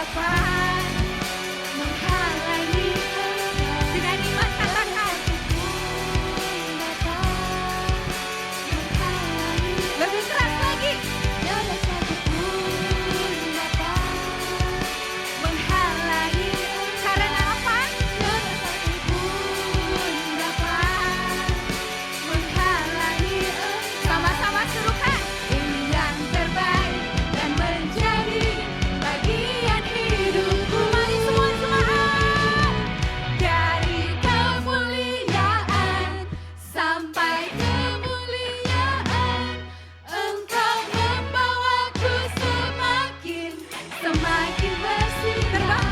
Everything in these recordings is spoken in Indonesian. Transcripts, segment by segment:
dapat menghalangi. Dengan iman katakan, lebih keras lagi. Menghalangi. Karena apa? Menghalangi. Sama-sama serukan. Ini yang terbaik dan menjadi bagian hidupku. Mari semua jemaat. Dari kemuliaan sampai kemuliaan, Engkau membawaku semakin bersinar.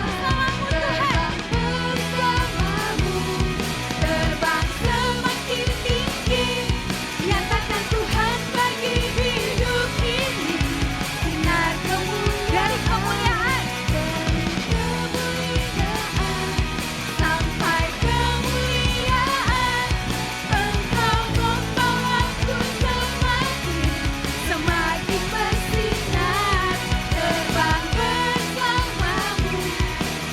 Terbang semakin tinggi. Nyatakan Tuhan bagi hidup ini. Sinar dari kemuliaan sampai kemuliaan, Engkau membawaku semakin bersinar. Terbang bersamamu,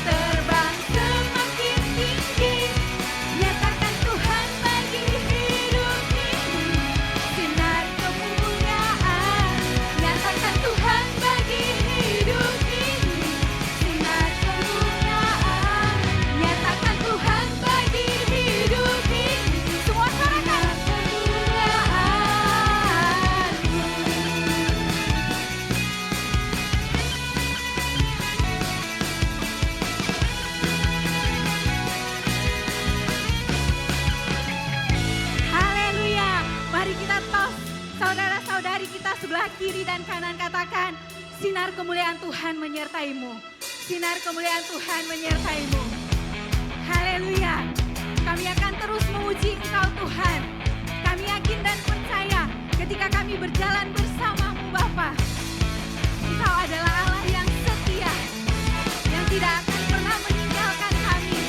terbang semakin tinggi. Nyatakan Tuhan bagi hidup ini. Sinar kemuliaan. Nyatakan Tuhan bagi hidup ini. Sinar kemuliaan. Nyatakan Tuhan bagi hidup ini. Semua suarakan haleluya. Mari kita tos saudara-saudari kita sebelah kiri dan kanan, katakan, sinar kemuliaan Tuhan menyertaimu. Sinar kemuliaan Tuhan menyertaimu. Haleluya. Kami akan terus memuji Engkau Tuhan. Kami yakin dan percaya ketika kami berjalan bersama-Mu Bapa, Engkau adalah Allah yang setia, yang tidak akan pernah meninggalkan kami.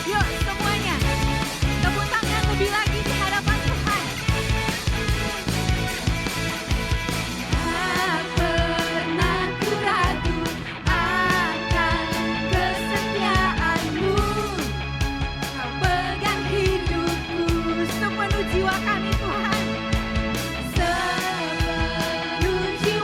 Yuk semuanya, tepuk tangan lebih lagi di hadapan Tuhan. Tak pernah ku ragu akan kesetiaan-Mu. Kau pegang hidupku sepenuh jiwa kami Tuhan. Sepenuh jiwa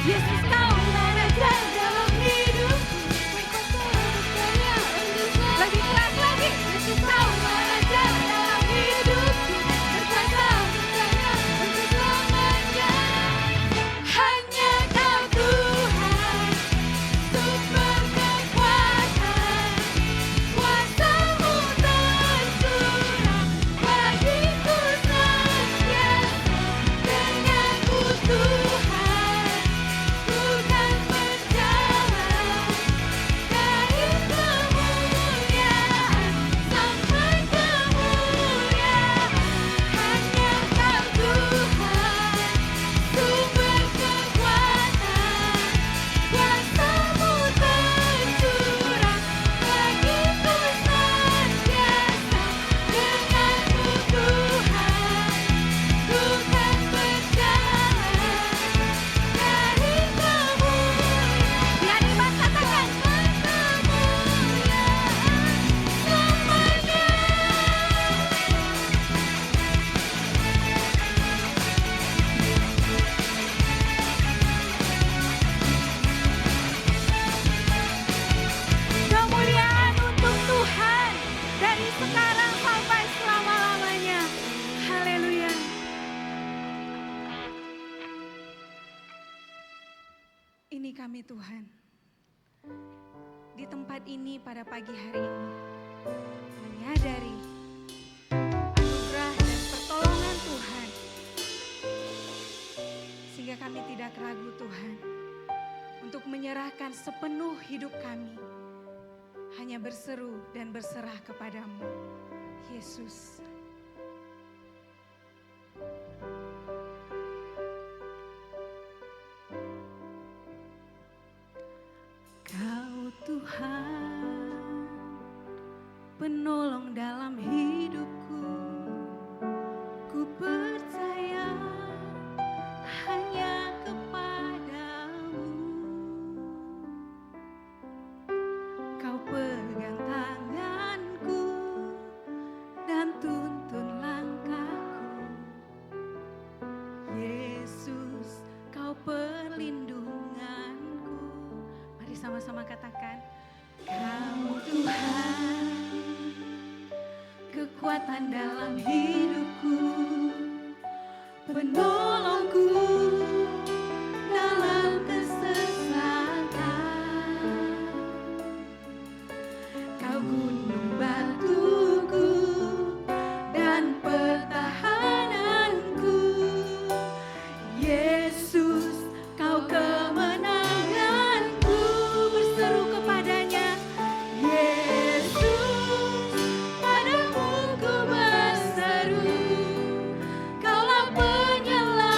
Yesus kau raja dalam hidupku. Lebih keras lagi. Yesus kau raja dalam hidupku. Berkuasa berjaya untuk selamanya. Hanya kau Tuhan, sumber kekuatan. Kuasa-Mu tercurah bagiku senantiasa. Denganmu Tuhan, ku kan berjalan dari kemuliaan sampai kemuliaan. Hanya kau Tuhan, sumber kekuatan. Kuasa-Mu tercurah bagiku senantiasa. Denganmu Tuhan, ku kan berjalan dari kemuliaan. Biar iman katakan kemuliaan selamanya. Kemuliaan untuk Tuhan dari sekarang sampai selama-lamanya. Haleluya. Ini kami Tuhan. Di tempat ini pada pagi hari ini menyadari anugerah dan pertolongan Tuhan. Sehingga kami tidak ragu Tuhan untuk menyerahkan sepenuh hidup kami. Hanya berseru dan berserah kepadamu, Yesus. Kau Tuhan, penolong dalam hidupku. Ku percaya hanya kepadamu. Kau pegang tanganku dan tuntun langkahku. Yesus, kau perlindunganku. Mari sama-sama katakan, kau Tuhan, kekuatan dalam hidupku, penolongku dalam kesesatan. Kau gunung batuku dan pertahananku. Yesus, kau kemenanganku. Berseru kepadanya, Yesus, padamu ku berseru. Kaulah penyelamat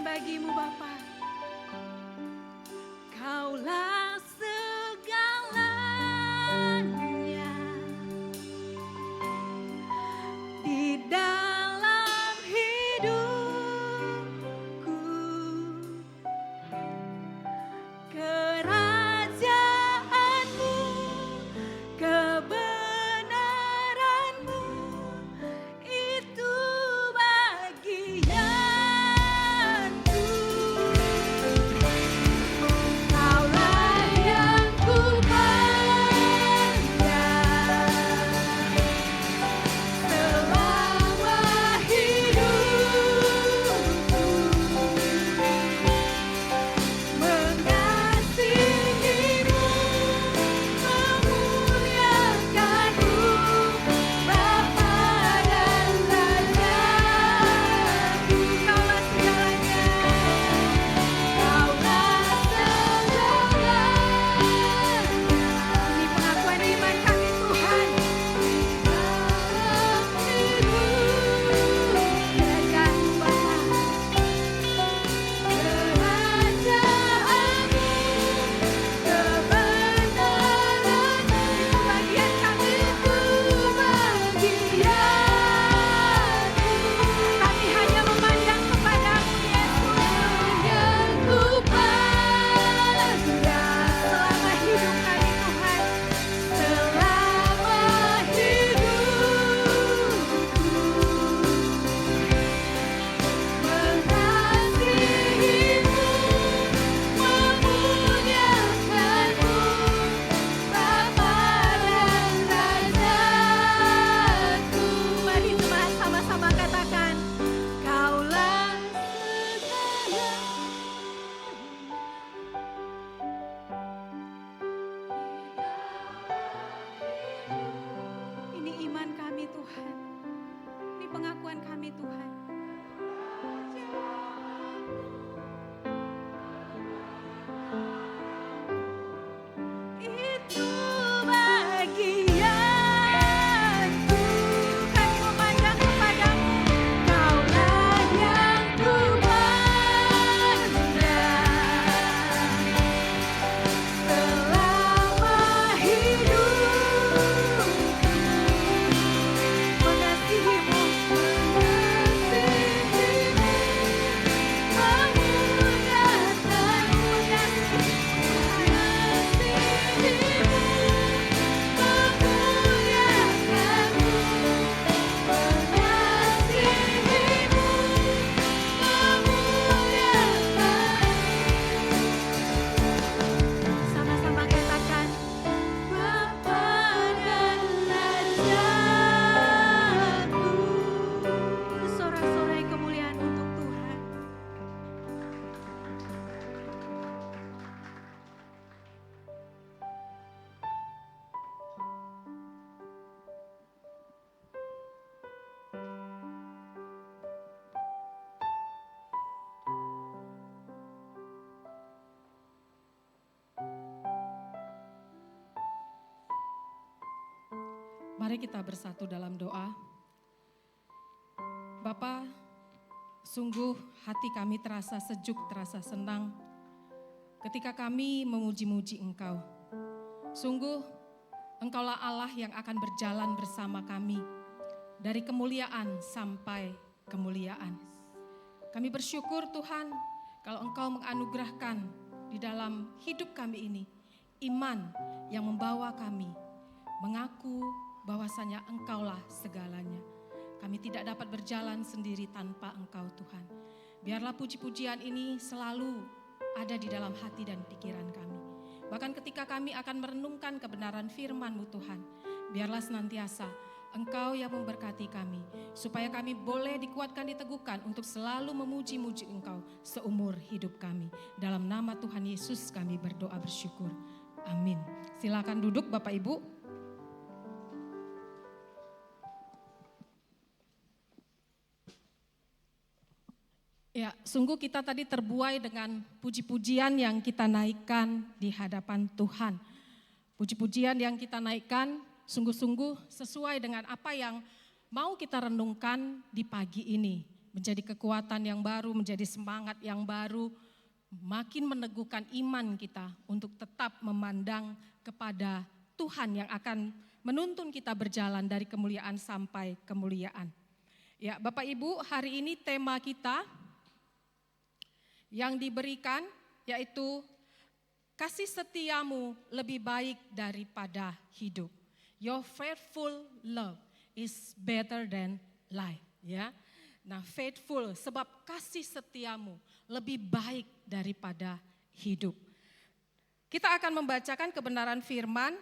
bagimu Bapa. Kaulah segalanya di dalam hidupku. Kerajaanmu, kebenaranmu, itu bagianku. Kaulah yang ku pandang selama hidupku, mengasihimu, memuliakanmu, Bapa dan Rajaku. Kaulah segalanya, kaulah segalanya. Ini pengakuan iman kami Tuhan. Kerajaanmu Bapa, kerajaanmu, kebenaranmu, itu bagian kami, itu bagianku. Kami hanya memandang kepadamu Yesus, yang ku pandang selama hidup kami Tuhan, selama hidupku, mengasihimu, memuliakanmu, Bapa dan Rajaku. Mari jemaat sama-sama katakan, Kaulah segalanya. Ini iman kami Tuhan. Ini pengakuan kami Tuhan. Itu bagianku. Kami memandang kepadamu. Kaulah yang ku pandang selama hidupku, mengasihimu, sama-sama katakan, Bapa dan Rajaku. Sorak-sorai kemuliaan untuk Tuhan. Mari kita bersatu dalam doa. Bapa, sungguh hati kami terasa sejuk, terasa senang ketika kami memuji-muji Engkau. Sungguh Engkaulah Allah yang akan berjalan bersama kami dari kemuliaan sampai kemuliaan. Kami bersyukur Tuhan kalau Engkau menganugerahkan di dalam hidup kami ini iman yang membawa kami mengaku bahwasanya Engkaulah segalanya. Kami tidak dapat berjalan sendiri tanpa Engkau Tuhan. Biarlah puji-pujian ini selalu ada di dalam hati dan pikiran kami. Bahkan ketika kami akan merenungkan kebenaran firman-Mu Tuhan, biarlah senantiasa Engkau yang memberkati kami, supaya kami boleh dikuatkan, diteguhkan untuk selalu memuji-muji Engkau seumur hidup kami. Dalam nama Tuhan Yesus kami berdoa bersyukur. Amin. Silakan duduk Bapak Ibu. Ya, sungguh kita tadi terbuai dengan puji-pujian yang kita naikkan di hadapan Tuhan. Puji-pujian yang kita naikkan sungguh-sungguh sesuai dengan apa yang mau kita renungkan di pagi ini. menjadi kekuatan yang baru, menjadi semangat yang baru, makin meneguhkan iman kita untuk tetap memandang kepada Tuhan yang akan menuntun kita berjalan dari kemuliaan sampai kemuliaan. Ya, Bapak Ibu, hari ini tema kita yang diberikan yaitu kasih setiamu lebih baik daripada hidup. Your faithful love is better than life. Ya, nah faithful sebab kasih setiamu lebih baik daripada hidup. Kita akan membacakan kebenaran firman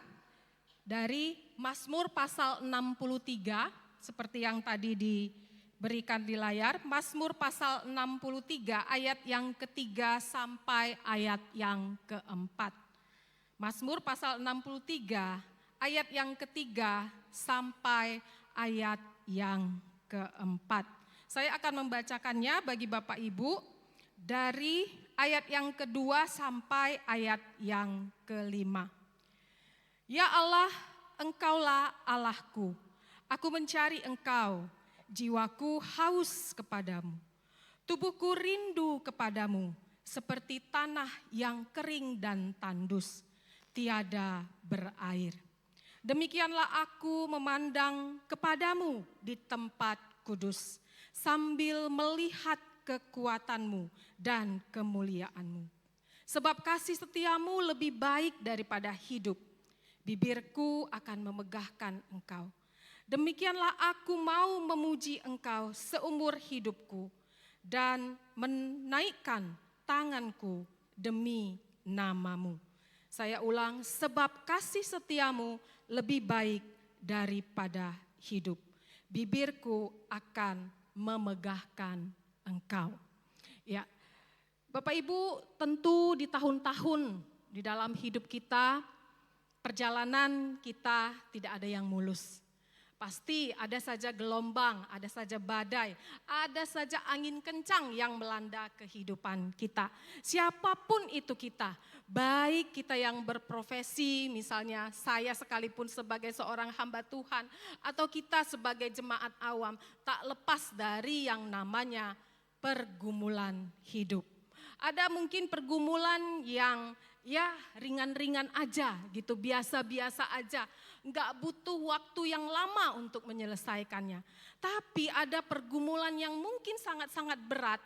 dari Mazmur pasal 63 seperti yang tadi diberikan di layar. Mazmur pasal 63 ayat yang ketiga sampai ayat yang keempat. Mazmur pasal 63 ayat yang ketiga sampai ayat yang keempat. Saya akan membacakannya bagi Bapak Ibu dari ayat yang kedua sampai ayat yang kelima. Ya Allah, Engkaulah Allahku, aku mencari Engkau, jiwaku haus kepadamu. Tubuhku rindu kepadamu, seperti tanah yang kering dan tandus, tiada berair. Demikianlah aku memandang kepadamu di tempat kudus, sambil melihat kekuatanmu dan kemuliaanmu. Sebab kasih setiamu lebih baik daripada hidup, bibirku akan memegahkan Engkau. Demikianlah aku mau memuji Engkau seumur hidupku dan menaikkan tanganku demi namamu. Saya ulang, sebab kasih setiamu lebih baik daripada hidup. Bibirku akan memegahkan Engkau. Ya, Bapak Ibu, tentu di tahun-tahun di dalam hidup kita, perjalanan kita tidak ada yang mulus. Pasti ada saja gelombang, ada saja badai, ada saja angin kencang yang melanda kehidupan kita. Siapapun itu kita, baik kita yang berprofesi, misalnya saya sekalipun sebagai seorang hamba Tuhan, atau kita sebagai jemaat awam, tak lepas dari yang namanya pergumulan hidup. Ada mungkin pergumulan yang ya ringan-ringan aja gitu, biasa-biasa aja. Enggak butuh waktu yang lama untuk menyelesaikannya. Tapi ada pergumulan yang mungkin sangat-sangat berat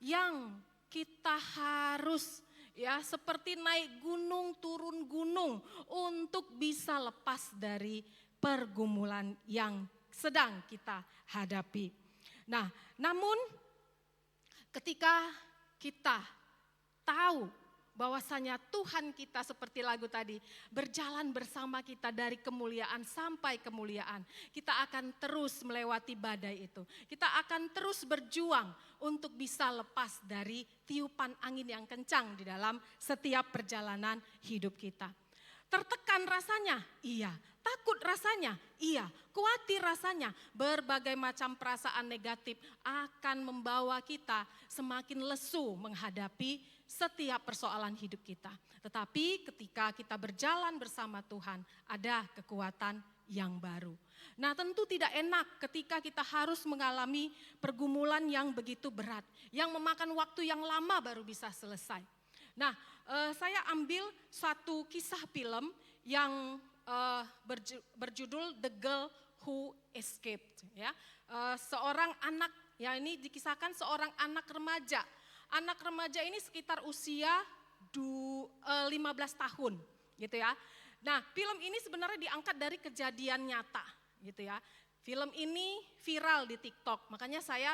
yang kita harus ya seperti naik gunung turun gunung untuk bisa lepas dari pergumulan yang sedang kita hadapi. Nah, namun ketika kita tahu bahwasanya Tuhan kita seperti lagu tadi berjalan bersama kita dari kemuliaan sampai kemuliaan. Kita akan terus melewati badai itu. Kita akan terus berjuang untuk bisa lepas dari tiupan angin yang kencang di dalam setiap perjalanan hidup kita. Tertekan rasanya? Iya. Takut rasanya? Iya. Khawatir rasanya? Berbagai macam perasaan negatif akan membawa kita semakin lesu menghadapi setiap persoalan hidup kita. Tetapi ketika kita berjalan bersama Tuhan, ada kekuatan yang baru. Nah, tentu tidak enak ketika kita harus mengalami pergumulan yang begitu berat, yang memakan waktu yang lama baru bisa selesai. Nah, saya ambil satu kisah film yang berjudul The Girl Who Escaped. Ya, seorang anak, ya ini dikisahkan seorang anak remaja. Anak remaja ini sekitar usia 15 tahun gitu ya. Nah, film ini sebenarnya diangkat dari kejadian nyata gitu ya. Film ini viral di TikTok, makanya saya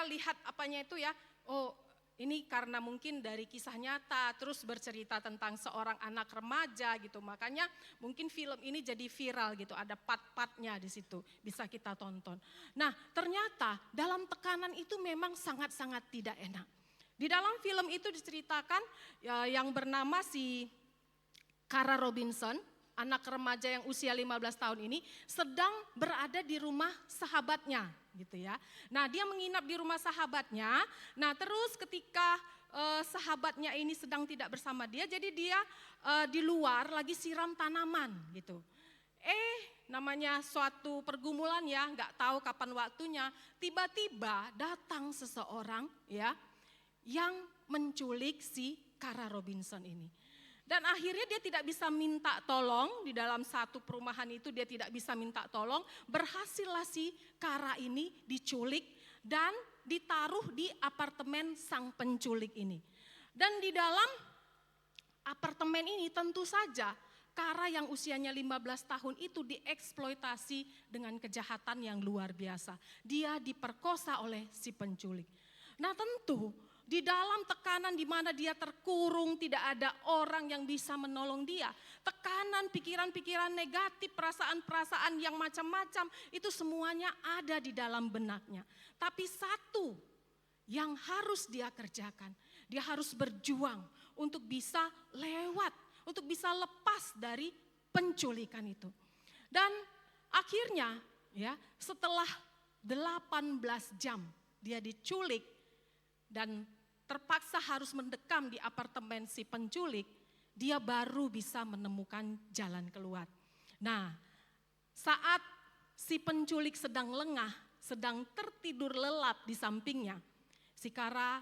lihat apanya itu ya, oh ini karena mungkin dari kisah nyata terus bercerita tentang seorang anak remaja gitu. Makanya mungkin film ini jadi viral gitu, ada part-partnya di situ bisa kita tonton. Nah, ternyata dalam tekanan itu memang sangat-sangat tidak enak. Di dalam film itu diceritakan ya, yang bernama si Cara Robinson, anak remaja yang usia 15 tahun ini sedang berada di rumah sahabatnya gitu ya. Nah, dia menginap di rumah sahabatnya. Nah, terus ketika sahabatnya ini sedang tidak bersama dia, jadi dia di luar lagi siram tanaman gitu. namanya suatu pergumulan ya, nggak tahu kapan waktunya, tiba-tiba datang seseorang ya yang menculik si Kara Robinson ini. Dan akhirnya dia tidak bisa minta tolong, di dalam satu perumahan itu dia tidak bisa minta tolong, berhasillah si Kara ini diculik dan ditaruh di apartemen sang penculik ini. Dan di dalam apartemen ini tentu saja Kara yang usianya 15 tahun itu dieksploitasi dengan kejahatan yang luar biasa. Dia diperkosa oleh si penculik. Nah tentu di dalam tekanan di mana dia terkurung, tidak ada orang yang bisa menolong dia. Tekanan, pikiran-pikiran negatif, perasaan-perasaan yang macam-macam, itu semuanya ada di dalam benaknya. Tapi satu yang harus dia kerjakan, dia harus berjuang untuk bisa lewat, untuk bisa lepas dari penculikan itu. Dan akhirnya ya setelah 18 jam dia diculik dan terpaksa harus mendekam di apartemen si penculik, dia baru bisa menemukan jalan keluar. Nah, saat si penculik sedang lengah, sedang tertidur lelap di sampingnya, si Kara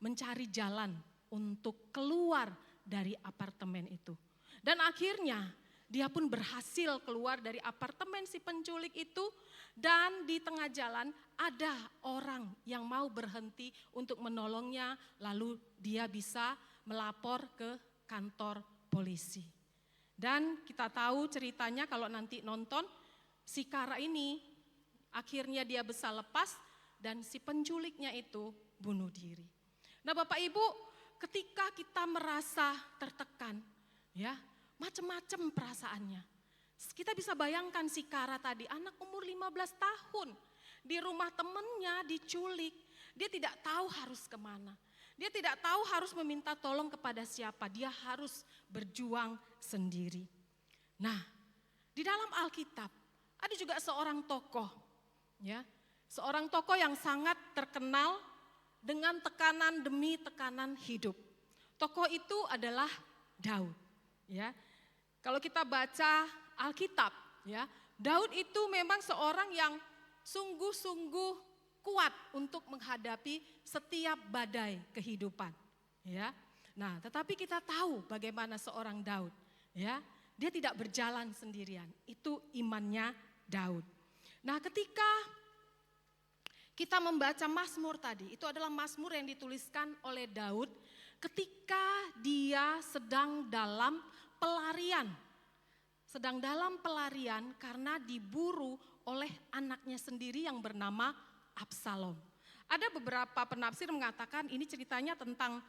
mencari jalan untuk keluar dari apartemen itu. Dan akhirnya dia pun berhasil keluar dari apartemen si penculik itu, dan di tengah jalan ada orang yang mau berhenti untuk menolongnya, lalu dia bisa melapor ke kantor polisi. Dan kita tahu ceritanya kalau nanti nonton, si Kara ini akhirnya dia bisa lepas dan si penculiknya itu bunuh diri. Nah Bapak Ibu, ketika kita merasa tertekan, ya macam-macam perasaannya. Kita bisa bayangkan si Kara tadi, anak umur 15 tahun, di rumah temennya diculik. Dia tidak tahu harus kemana. Dia tidak tahu harus meminta tolong kepada siapa. Dia harus berjuang sendiri. Nah, di dalam Alkitab ada juga seorang tokoh, ya, seorang tokoh yang sangat terkenal dengan tekanan demi tekanan hidup. Tokoh itu adalah Daud, ya. Kalau kita baca Alkitab, ya, Daud itu memang seorang yang sungguh-sungguh kuat untuk menghadapi setiap badai kehidupan, ya. Nah, tetapi kita tahu bagaimana seorang Daud, ya. Dia tidak berjalan sendirian. Itu imannya Daud. Nah, ketika kita membaca Mazmur tadi, itu adalah Mazmur yang dituliskan oleh Daud ketika dia sedang dalam pelarian. Sedang dalam pelarian karena diburu oleh anaknya sendiri yang bernama Absalom. Ada beberapa penafsir mengatakan ini ceritanya tentang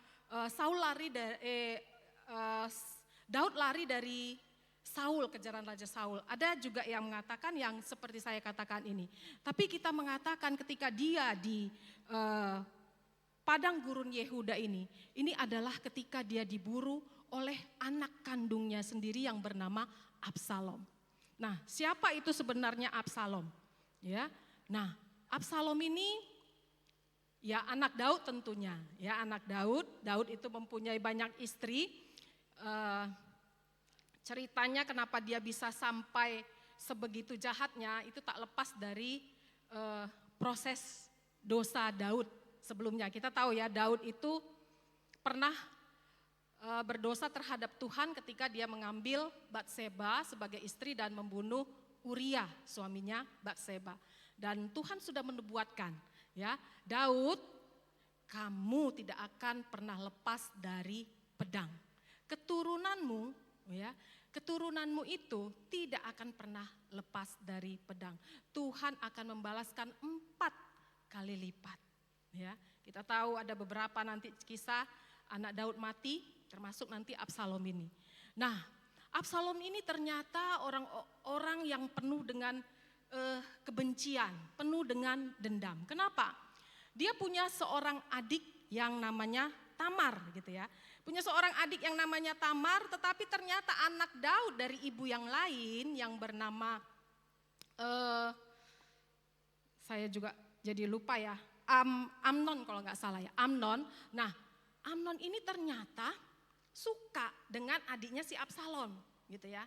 Daud lari dari Saul, kejaran Raja Saul. Ada juga yang mengatakan yang seperti saya katakan ini. Tapi kita mengatakan ketika dia di padang gurun Yehuda ini adalah ketika dia diburu oleh anak kandungnya sendiri yang bernama Absalom. Nah, siapa itu sebenarnya Absalom? Ya, nah Absalom ini ya anak Daud tentunya. Ya anak Daud. Daud itu mempunyai banyak istri. Ceritanya kenapa dia bisa sampai sebegitu jahatnya itu tak lepas dari proses dosa Daud sebelumnya. Kita tahu ya Daud itu pernah berdosa terhadap Tuhan ketika dia mengambil Batseba sebagai istri dan membunuh Uria suaminya Batseba. Dan Tuhan sudah menubuatkan ya Daud, kamu tidak akan pernah lepas dari pedang. Keturunanmu ya, keturunanmu itu tidak akan pernah lepas dari pedang. Tuhan akan membalaskan 4 kali lipat. Ya, kita tahu ada beberapa nanti kisah anak Daud mati, termasuk nanti Absalom ini. Nah, Absalom ini ternyata orang yang penuh dengan kebencian, penuh dengan dendam. Kenapa? Dia punya seorang adik yang namanya Tamar gitu ya. Punya seorang adik yang namanya Tamar, tetapi ternyata anak Daud dari ibu yang lain yang bernama, saya juga jadi lupa ya, Amnon kalau nggak salah ya, Amnon. Nah, Amnon ini ternyata suka dengan adiknya si Absalom gitu ya.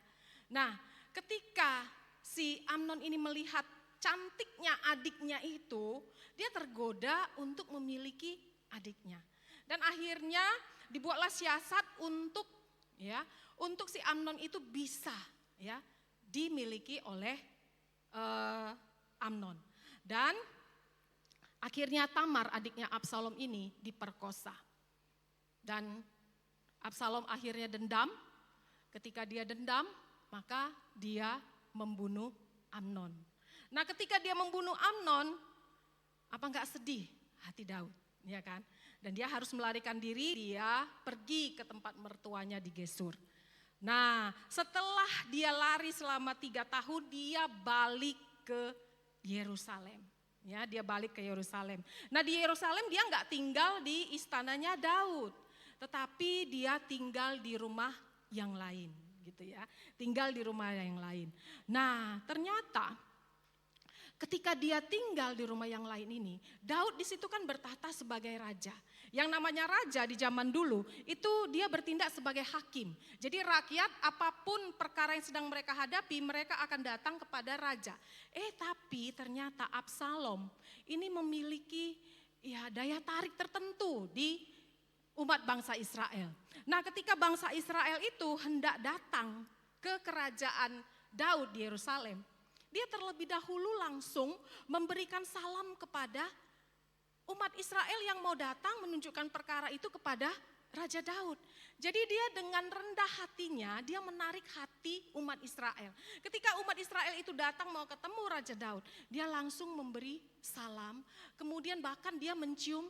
Nah, ketika si Amnon ini melihat cantiknya adiknya itu, dia tergoda untuk memiliki adiknya. Dan akhirnya dibuatlah siasat untuk si Amnon itu bisa dimiliki oleh Amnon. Dan akhirnya Tamar adiknya Absalom ini diperkosa. Dan Absalom akhirnya dendam. Ketika dia dendam, maka dia membunuh Amnon. Nah, ketika dia membunuh Amnon, apa enggak sedih hati Daud, ya kan? Dan dia harus melarikan diri, dia pergi ke tempat mertuanya di Gesur. Nah, setelah dia lari selama 3 tahun, dia balik ke Yerusalem. Ya, dia balik ke Yerusalem. Nah, di Yerusalem dia enggak tinggal di istananya Daud, tetapi dia tinggal di rumah yang lain, gitu ya. Tinggal di rumah yang lain. Nah, ternyata ketika dia tinggal di rumah yang lain ini, Daud di situ kan bertahta sebagai raja. Yang namanya raja di zaman dulu itu dia bertindak sebagai hakim. Jadi rakyat apapun perkara yang sedang mereka hadapi, mereka akan datang kepada raja. Tapi ternyata Absalom ini memiliki daya tarik tertentu di umat bangsa Israel. Nah, ketika bangsa Israel itu hendak datang ke kerajaan Daud di Yerusalem, dia terlebih dahulu langsung memberikan salam kepada umat Israel yang mau datang menunjukkan perkara itu kepada Raja Daud. Jadi dia dengan rendah hatinya, dia menarik hati umat Israel. Ketika umat Israel itu datang mau ketemu Raja Daud, dia langsung memberi salam, kemudian bahkan dia mencium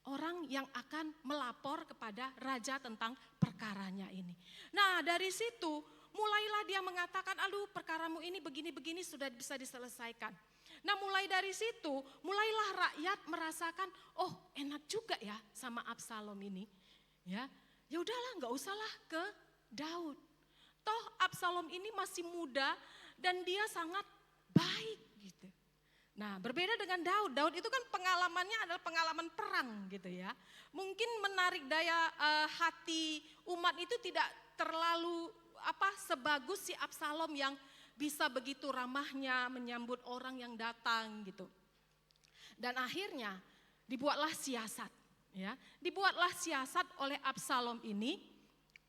orang yang akan melapor kepada raja tentang perkaranya ini. Nah, dari situ mulailah dia mengatakan, aduh perkaramu ini begini-begini sudah bisa diselesaikan. Nah, mulai dari situ, mulailah rakyat merasakan, oh enak juga ya sama Absalom ini. Ya udahlah, nggak usahlah ke Daud. Toh Absalom ini masih muda dan dia sangat baik gitu. Nah, berbeda dengan Daud. Daud itu kan pengalamannya adalah pengalaman perang gitu ya. Mungkin menarik daya hati umat itu tidak terlalu sebagus si Absalom yang bisa begitu ramahnya menyambut orang yang datang gitu. Dan akhirnya dibuatlah siasat, ya. Dibuatlah siasat oleh Absalom ini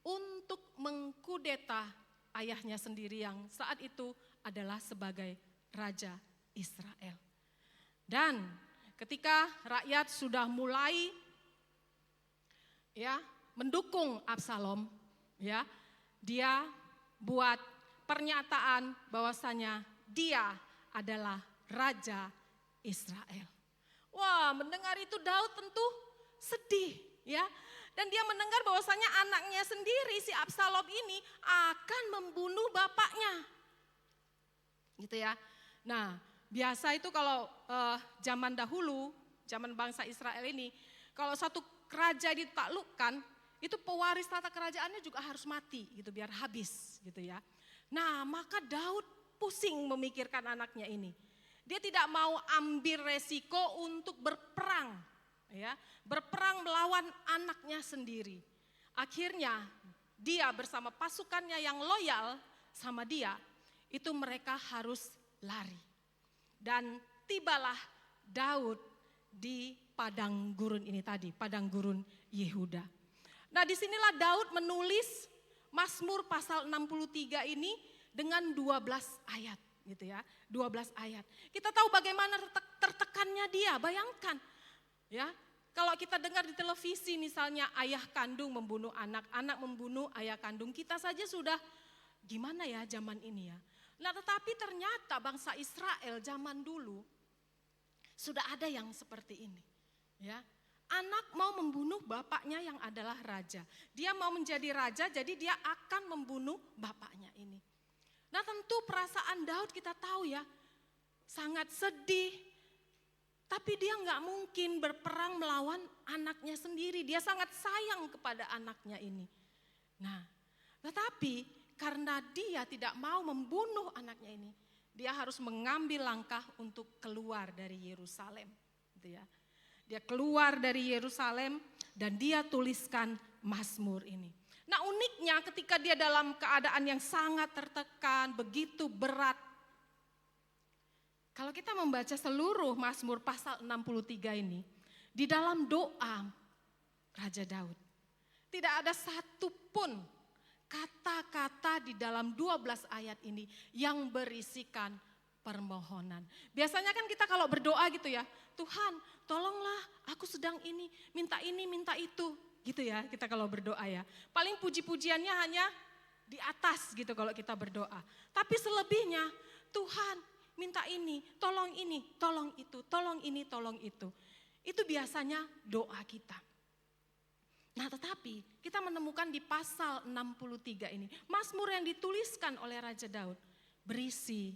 untuk mengkudeta ayahnya sendiri yang saat itu adalah sebagai raja Israel. Dan ketika rakyat sudah mulai mendukung Absalom, dia buat pernyataan bahwasanya dia adalah raja Israel. Wah, mendengar itu Daud tentu sedih, ya. Dan dia mendengar bahwasanya anaknya sendiri si Absalom ini akan membunuh bapaknya. Gitu ya. Nah, biasa itu kalau zaman dahulu, zaman bangsa Israel ini, kalau satu raja ditaklukkan, itu pewaris tata kerajaannya juga harus mati gitu biar habis gitu ya. Nah, maka Daud pusing memikirkan anaknya ini. Dia tidak mau ambil resiko untuk berperang, ya, berperang melawan anaknya sendiri. Akhirnya dia bersama pasukannya yang loyal sama dia, itu mereka harus lari. Dan tibalah Daud di padang gurun ini tadi, padang gurun Yehuda. Nah, disinilah Daud menulis Mazmur pasal 63 ini dengan 12 ayat gitu ya, 12 ayat. Kita tahu bagaimana tertekannya dia, bayangkan ya. Kalau kita dengar di televisi misalnya ayah kandung membunuh anak, anak membunuh ayah kandung, kita saja sudah gimana ya zaman ini ya. Nah, tetapi ternyata bangsa Israel zaman dulu sudah ada yang seperti ini ya. Anak mau membunuh bapaknya yang adalah raja. Dia mau menjadi raja, jadi dia akan membunuh bapaknya ini. Nah, tentu perasaan Daud kita tahu ya, sangat sedih. Tapi dia nggak mungkin berperang melawan anaknya sendiri. Dia sangat sayang kepada anaknya ini. Nah, tetapi karena dia tidak mau membunuh anaknya ini, dia harus mengambil langkah untuk keluar dari Yerusalem, gitu ya. Dia keluar dari Yerusalem dan dia tuliskan Mazmur ini. Nah uniknya ketika dia dalam keadaan yang sangat tertekan, begitu berat. Kalau kita membaca seluruh Mazmur pasal 63 ini, di dalam doa Raja Daud, tidak ada satupun kata-kata di dalam 12 ayat ini yang berisikan permohonan. Biasanya kan kita kalau berdoa gitu ya, Tuhan tolonglah aku sedang ini, minta itu. Gitu ya kita kalau berdoa ya. Paling puji-pujiannya hanya di atas gitu kalau kita berdoa. Tapi selebihnya, Tuhan minta ini, tolong itu, tolong ini, tolong itu. Itu biasanya doa kita. Nah tetapi kita menemukan di pasal 63 ini, Mazmur yang dituliskan oleh Raja Daud berisi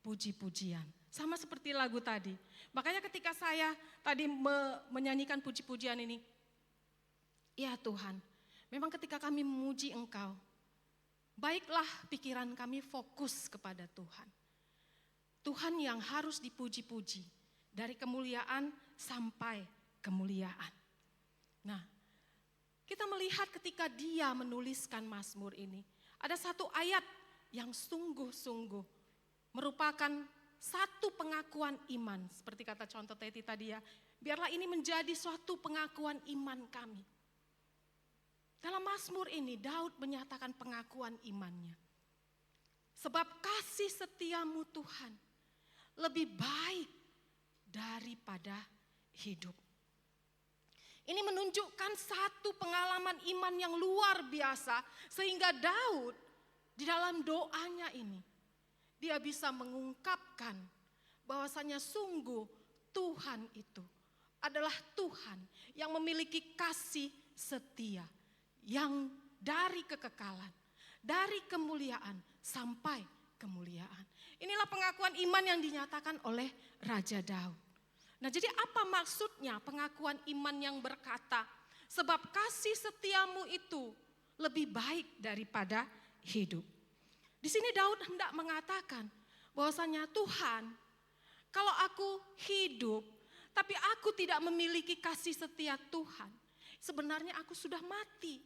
puji-pujian. Sama seperti lagu tadi. Makanya ketika saya tadi menyanyikan puji-pujian ini, ya Tuhan, memang ketika kami memuji Engkau, baiklah pikiran kami fokus kepada Tuhan. Tuhan yang harus dipuji-puji dari kemuliaan sampai kemuliaan. Nah, kita melihat ketika dia menuliskan Mazmur ini, ada satu ayat yang sungguh-sungguh merupakan satu pengakuan iman. Seperti kata contoh Teti tadi ya, biarlah ini menjadi suatu pengakuan iman kami. Dalam Mazmur ini Daud menyatakan pengakuan imannya. Sebab kasih setiamu Tuhan lebih baik daripada hidup. Ini menunjukkan satu pengalaman iman yang luar biasa sehingga Daud di dalam doanya ini dia bisa mengungkapkan bahwasanya sungguh Tuhan itu adalah Tuhan yang memiliki kasih setia yang dari kekekalan, dari kemuliaan sampai kemuliaan. Inilah pengakuan iman yang dinyatakan oleh Raja Daud. Nah, jadi apa maksudnya pengakuan iman yang berkata, sebab kasih setiamu itu lebih baik daripada hidup. Di sini Daud hendak mengatakan bahwasanya Tuhan, kalau aku hidup tapi aku tidak memiliki kasih setia Tuhan, sebenarnya aku sudah mati.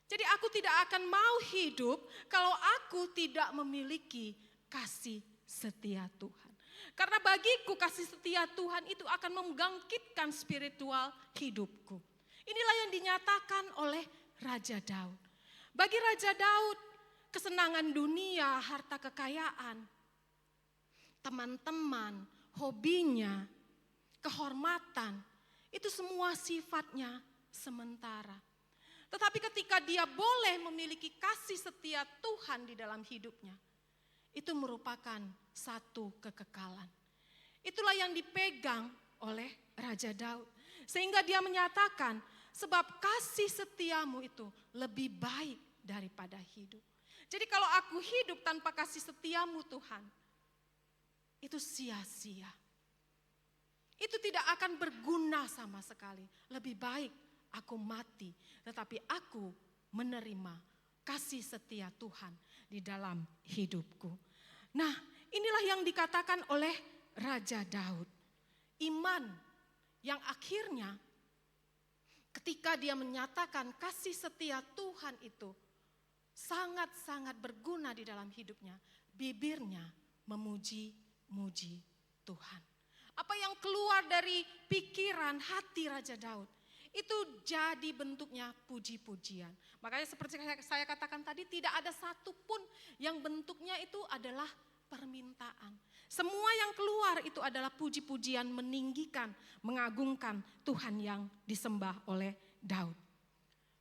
Jadi aku tidak akan mau hidup kalau aku tidak memiliki kasih setia Tuhan. Karena bagiku kasih setia Tuhan itu akan membangkitkan spiritual hidupku. Inilah yang dinyatakan oleh Raja Daud. Bagi Raja Daud, kesenangan dunia, harta kekayaan, teman-teman, hobinya, kehormatan, itu semua sifatnya sementara. Tetapi ketika dia boleh memiliki kasih setia Tuhan di dalam hidupnya, itu merupakan satu kekekalan. Itulah yang dipegang oleh Raja Daud. Sehingga dia menyatakan, sebab kasih setiamu itu lebih baik daripada hidup. Jadi kalau aku hidup tanpa kasih setiamu Tuhan, itu sia-sia. Itu tidak akan berguna sama sekali. Lebih baik aku mati, tetapi aku menerima kasih setia Tuhan di dalam hidupku. Nah, inilah yang dikatakan oleh Raja Daud. Iman yang akhirnya ketika dia menyatakan kasih setia Tuhan itu sangat-sangat berguna di dalam hidupnya, bibirnya memuji-muji Tuhan. Apa yang keluar dari pikiran hati Raja Daud, itu jadi bentuknya puji-pujian. Makanya seperti saya katakan tadi, tidak ada satupun yang bentuknya itu adalah permintaan. Semua yang keluar itu adalah puji-pujian, meninggikan, mengagungkan Tuhan yang disembah oleh Daud.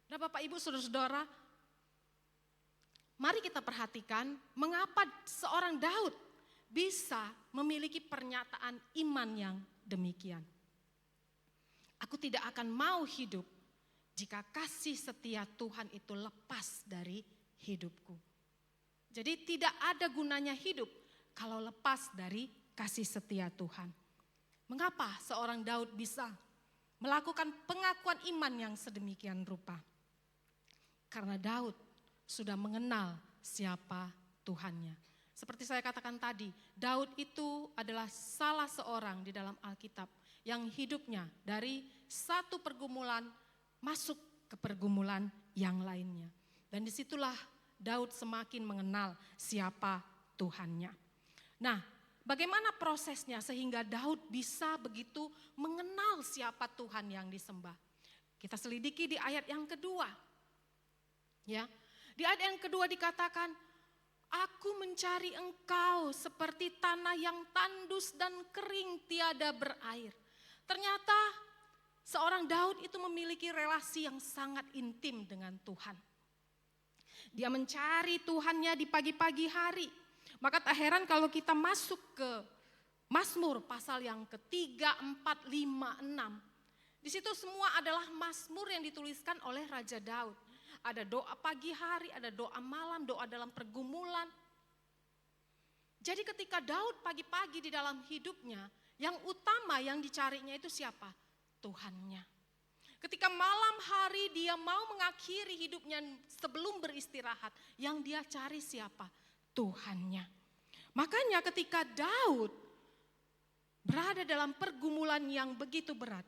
Nah Bapak Ibu Saudara-saudara, mari kita perhatikan mengapa seorang Daud bisa memiliki pernyataan iman yang demikian. Aku tidak akan mau hidup jika kasih setia Tuhan itu lepas dari hidupku. Jadi tidak ada gunanya hidup kalau lepas dari kasih setia Tuhan. Mengapa seorang Daud bisa melakukan pengakuan iman yang sedemikian rupa? Karena Daud sudah mengenal siapa Tuhannya. Seperti saya katakan tadi, Daud itu adalah salah seorang di dalam Alkitab yang hidupnya dari satu pergumulan masuk ke pergumulan yang lainnya. Dan disitulah Daud semakin mengenal siapa Tuhannya. Nah, bagaimana prosesnya sehingga Daud bisa begitu mengenal siapa Tuhan yang disembah? Kita selidiki di ayat yang kedua. Ya, di ayat yang kedua dikatakan, aku mencari engkau seperti tanah yang tandus dan kering tiada berair. Ternyata seorang Daud itu memiliki relasi yang sangat intim dengan Tuhan. Dia mencari Tuhannya di pagi-pagi hari. Maka tak heran kalau kita masuk ke Mazmur pasal yang ketiga, 4, 5, 6. Di situ semua adalah mazmur yang dituliskan oleh Raja Daud. Ada doa pagi hari, ada doa malam, doa dalam pergumulan. Jadi ketika Daud pagi-pagi di dalam hidupnya, yang utama yang dicarinya itu siapa? Tuhannya. Ketika malam hari dia mau mengakhiri hidupnya sebelum beristirahat, yang dia cari siapa? Tuhannya. Makanya ketika Daud berada dalam pergumulan yang begitu berat,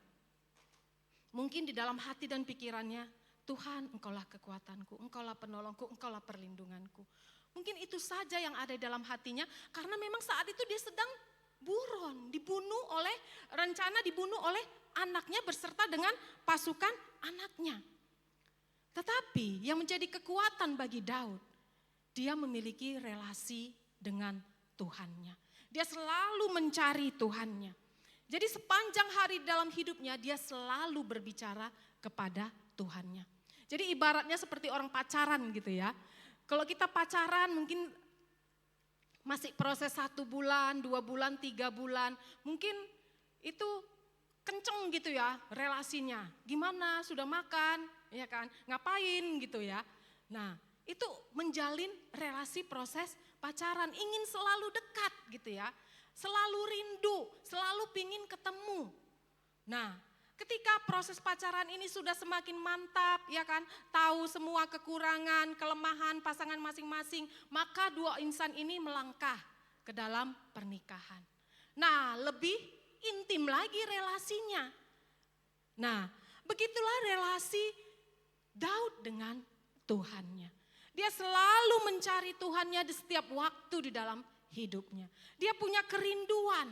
mungkin di dalam hati dan pikirannya, Tuhan, engkaulah kekuatanku, engkaulah penolongku, engkaulah perlindunganku. Mungkin itu saja yang ada di dalam hatinya, karena memang saat itu dia sedang buron, dibunuh oleh anaknya beserta dengan pasukan anaknya. Tetapi yang menjadi kekuatan bagi Daud, dia memiliki relasi dengan Tuhannya. Dia selalu mencari Tuhannya. Jadi sepanjang hari dalam hidupnya dia selalu berbicara kepada Tuhannya. Jadi ibaratnya seperti orang pacaran gitu ya. Kalau kita pacaran mungkin masih proses 1 bulan, 2 bulan, 3 bulan. Mungkin itu kenceng gitu ya relasinya. Gimana, sudah makan, ya kan? Ngapain gitu ya. Nah itu menjalin relasi proses pacaran. Ingin selalu dekat gitu ya. Selalu rindu, selalu pingin ketemu. Nah ketika proses pacaran ini sudah semakin mantap, ya kan, tahu semua kekurangan, kelemahan pasangan masing-masing, maka dua insan ini melangkah ke dalam pernikahan. Nah, lebih intim lagi relasinya. Nah, begitulah relasi Daud dengan Tuhannya. Dia selalu mencari Tuhannya di setiap waktu di dalam hidupnya. Dia punya kerinduan.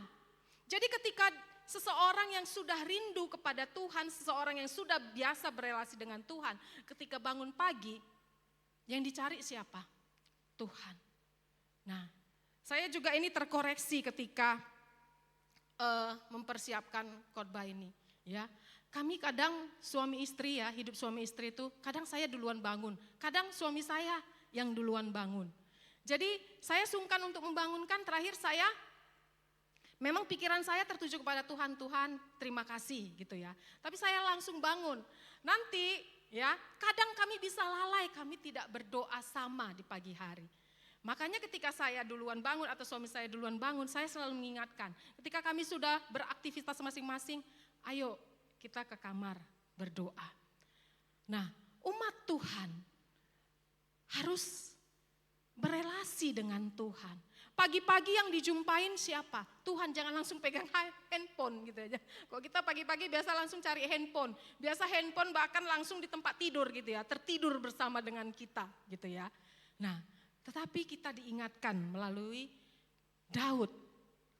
Jadi ketika seseorang yang sudah rindu kepada Tuhan, seseorang yang sudah biasa berelasi dengan Tuhan, ketika bangun pagi, yang dicari siapa? Tuhan. Nah, saya juga ini terkoreksi ketika mempersiapkan khotbah ini. Ya, kami kadang suami istri ya, hidup suami istri itu, kadang saya duluan bangun, kadang suami saya yang duluan bangun. Jadi saya sungkan untuk membangunkan, terakhir saya memang pikiran saya tertuju kepada Tuhan, Tuhan terima kasih gitu ya. Tapi saya langsung bangun. Nanti ya kadang kami bisa lalai, kami tidak berdoa sama di pagi hari. Makanya ketika saya duluan bangun atau suami saya duluan bangun, saya selalu mengingatkan. Ketika kami sudah beraktivitas masing-masing, ayo kita ke kamar berdoa. Nah umat Tuhan harus berelasi dengan Tuhan. Pagi-pagi yang dijumpain siapa? Tuhan, jangan langsung pegang handphone gitu aja. Kalau kita pagi-pagi biasa langsung cari handphone. Biasa handphone bahkan langsung di tempat tidur gitu ya. Tertidur bersama dengan kita gitu ya. Nah, tetapi kita diingatkan melalui Daud.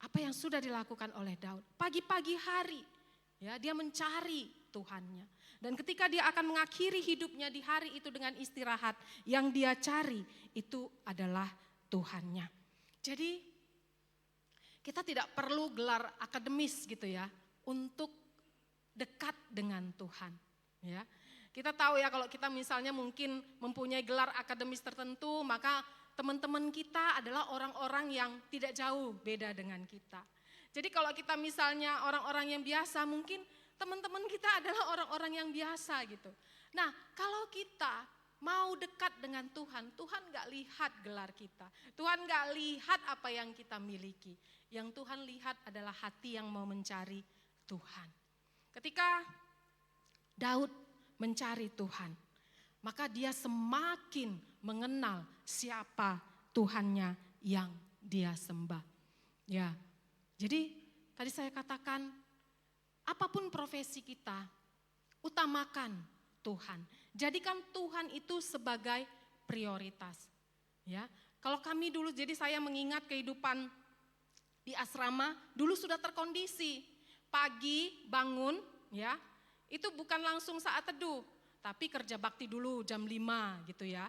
Apa yang sudah dilakukan oleh Daud. Pagi-pagi hari ya dia mencari Tuhannya. Dan ketika dia akan mengakhiri hidupnya di hari itu dengan istirahat. Yang dia cari itu adalah Tuhannya. Jadi kita tidak perlu gelar akademis gitu ya untuk dekat dengan Tuhan. Ya, kita tahu ya kalau kita misalnya mungkin mempunyai gelar akademis tertentu, maka teman-teman kita adalah orang-orang yang tidak jauh beda dengan kita. Jadi kalau kita misalnya orang-orang yang biasa, mungkin teman-teman kita adalah orang-orang yang biasa gitu. Nah kalau kita mau dekat dengan Tuhan, Tuhan gak lihat gelar kita. Tuhan gak lihat apa yang kita miliki. Yang Tuhan lihat adalah hati yang mau mencari Tuhan. Ketika Daud mencari Tuhan, maka dia semakin mengenal siapa Tuhannya yang dia sembah. Ya, jadi tadi saya katakan, apapun profesi kita, utamakan Tuhan. Jadikan Tuhan itu sebagai prioritas. Ya, kalau kami dulu, jadi saya mengingat kehidupan di asrama, dulu sudah terkondisi. Pagi bangun, ya, itu bukan langsung saat teduh, tapi kerja bakti dulu jam 5 gitu ya.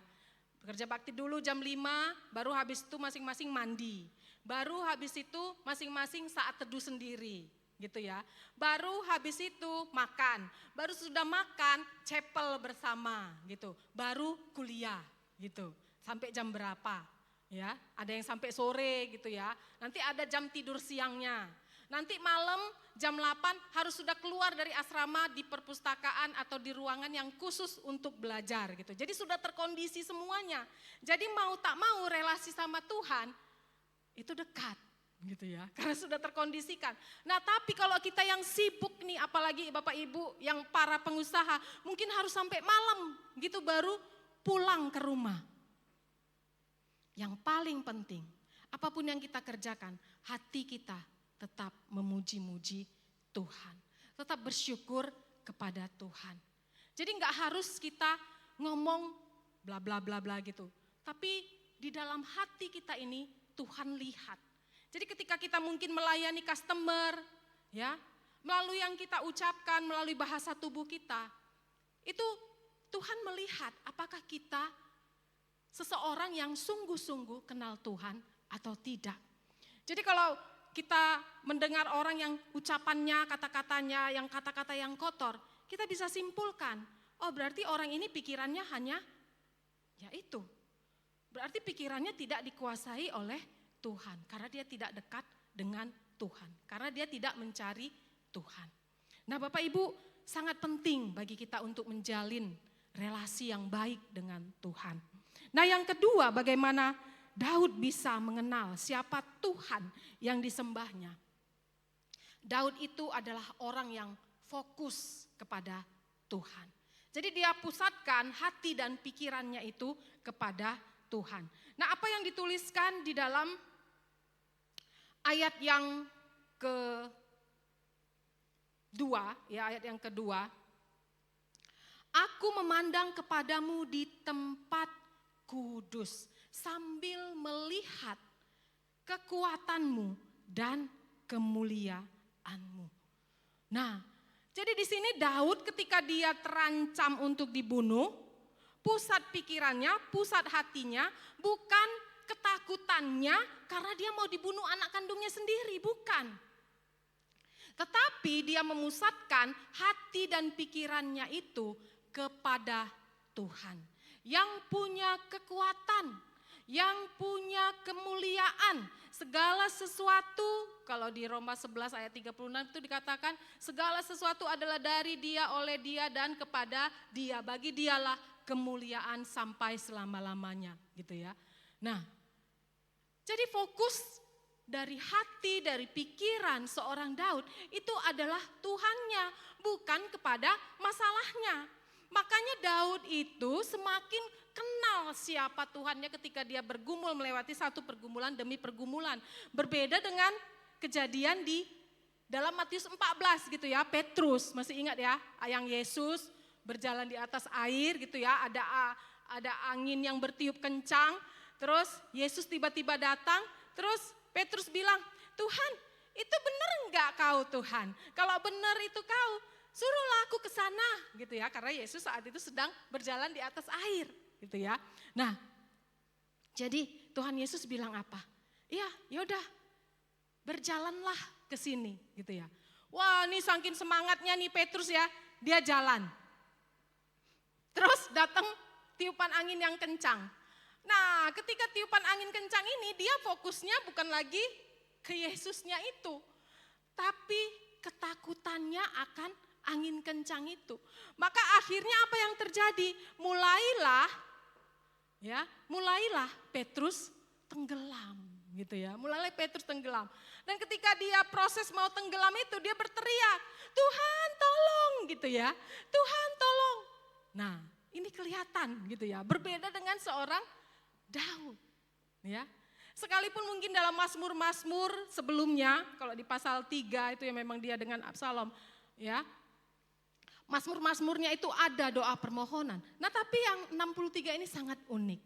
Kerja bakti dulu jam 5, baru habis itu masing-masing mandi. Baru habis itu masing-masing saat teduh sendiri gitu ya. Baru habis itu makan, baru sudah makan chapel bersama gitu. Baru kuliah gitu, sampai jam berapa ya. Ada yang sampai sore gitu ya. Nanti ada jam tidur siangnya. Nanti malam jam 8 harus sudah keluar dari asrama di perpustakaan atau di ruangan yang khusus untuk belajar gitu. Jadi sudah terkondisi semuanya. Jadi mau tak mau relasi sama Tuhan itu dekat gitu ya. Karena sudah terkondisikan. Nah tapi kalau kita yang sibuk nih, apalagi Bapak Ibu yang para pengusaha, mungkin harus sampai malam gitu baru pulang ke rumah. Yang paling penting, apapun yang kita kerjakan, hati kita tetap memuji-muji Tuhan. Tetap bersyukur kepada Tuhan. Jadi enggak harus kita ngomong bla bla bla bla gitu. Tapi di dalam hati kita ini Tuhan lihat. Jadi ketika kita mungkin melayani customer, ya, melalui yang kita ucapkan, melalui bahasa tubuh kita, itu Tuhan melihat apakah kita seseorang yang sungguh-sungguh kenal Tuhan atau tidak. Jadi kalau kita mendengar orang yang ucapannya, kata-katanya, yang kata-kata yang kotor, kita bisa simpulkan, oh berarti orang ini pikirannya hanya ya itu. Berarti pikirannya tidak dikuasai oleh Tuhan, karena dia tidak dekat dengan Tuhan, karena dia tidak mencari Tuhan. Nah Bapak Ibu, sangat penting bagi kita untuk menjalin relasi yang baik dengan Tuhan. Nah yang kedua, bagaimana Daud bisa mengenal siapa Tuhan yang disembahnya. Daud itu adalah orang yang fokus kepada Tuhan. Jadi dia pusatkan hati dan pikirannya itu kepada Tuhan. Nah apa yang dituliskan di dalam ayat yang kedua, ya ayat yang kedua. Aku memandang kepadamu di tempat kudus sambil melihat kekuatanmu dan kemuliaanmu. Nah, jadi di sini Daud ketika dia terancam untuk dibunuh, pusat pikirannya, pusat hatinya bukan ketakutannya karena dia mau dibunuh anak kandungnya sendiri, bukan. Tetapi dia memusatkan hati dan pikirannya itu kepada Tuhan yang punya kekuatan, yang punya kemuliaan. Segala sesuatu, kalau di Roma 11 ayat 36 itu dikatakan, segala sesuatu adalah dari dia, oleh dia, dan kepada dia. Bagi dialah kemuliaan sampai selama-lamanya gitu ya. Nah, jadi fokus dari hati, dari pikiran seorang Daud itu adalah Tuhannya, bukan kepada masalahnya. Makanya Daud itu semakin kenal siapa Tuhannya ketika dia bergumul melewati satu pergumulan demi pergumulan. Berbeda dengan kejadian di dalam Matius 14 gitu ya, Petrus, masih ingat ya, yang Yesus berjalan di atas air gitu ya, ada angin yang bertiup kencang, terus Yesus tiba-tiba datang, terus Petrus bilang, Tuhan itu benar enggak kau Tuhan? Kalau benar itu kau, suruhlah aku ke sana gitu ya, karena Yesus saat itu sedang berjalan di atas air gitu ya. Nah, jadi Tuhan Yesus bilang apa? Iya, yaudah berjalanlah ke sini gitu ya. Wah, ini saking semangatnya nih Petrus ya, dia jalan. Terus datang tiupan angin yang kencang. Nah, ketika tiupan angin kencang ini dia fokusnya bukan lagi ke Yesusnya itu, tapi ketakutannya akan angin kencang itu. Maka akhirnya apa yang terjadi? Mulailah Petrus tenggelam gitu ya. Mulailah Petrus tenggelam. Dan ketika dia proses mau tenggelam itu dia berteriak, Tuhan tolong gitu ya. Tuhan tolong. Nah, ini kelihatan gitu ya. Berbeda dengan seorang Daud ya. Sekalipun mungkin dalam Mazmur-Mazmur sebelumnya, kalau di pasal 3 itu yang memang dia dengan Absalom ya. Mazmur-mazmurnya itu ada doa permohonan. Nah tapi yang 63 ini sangat unik.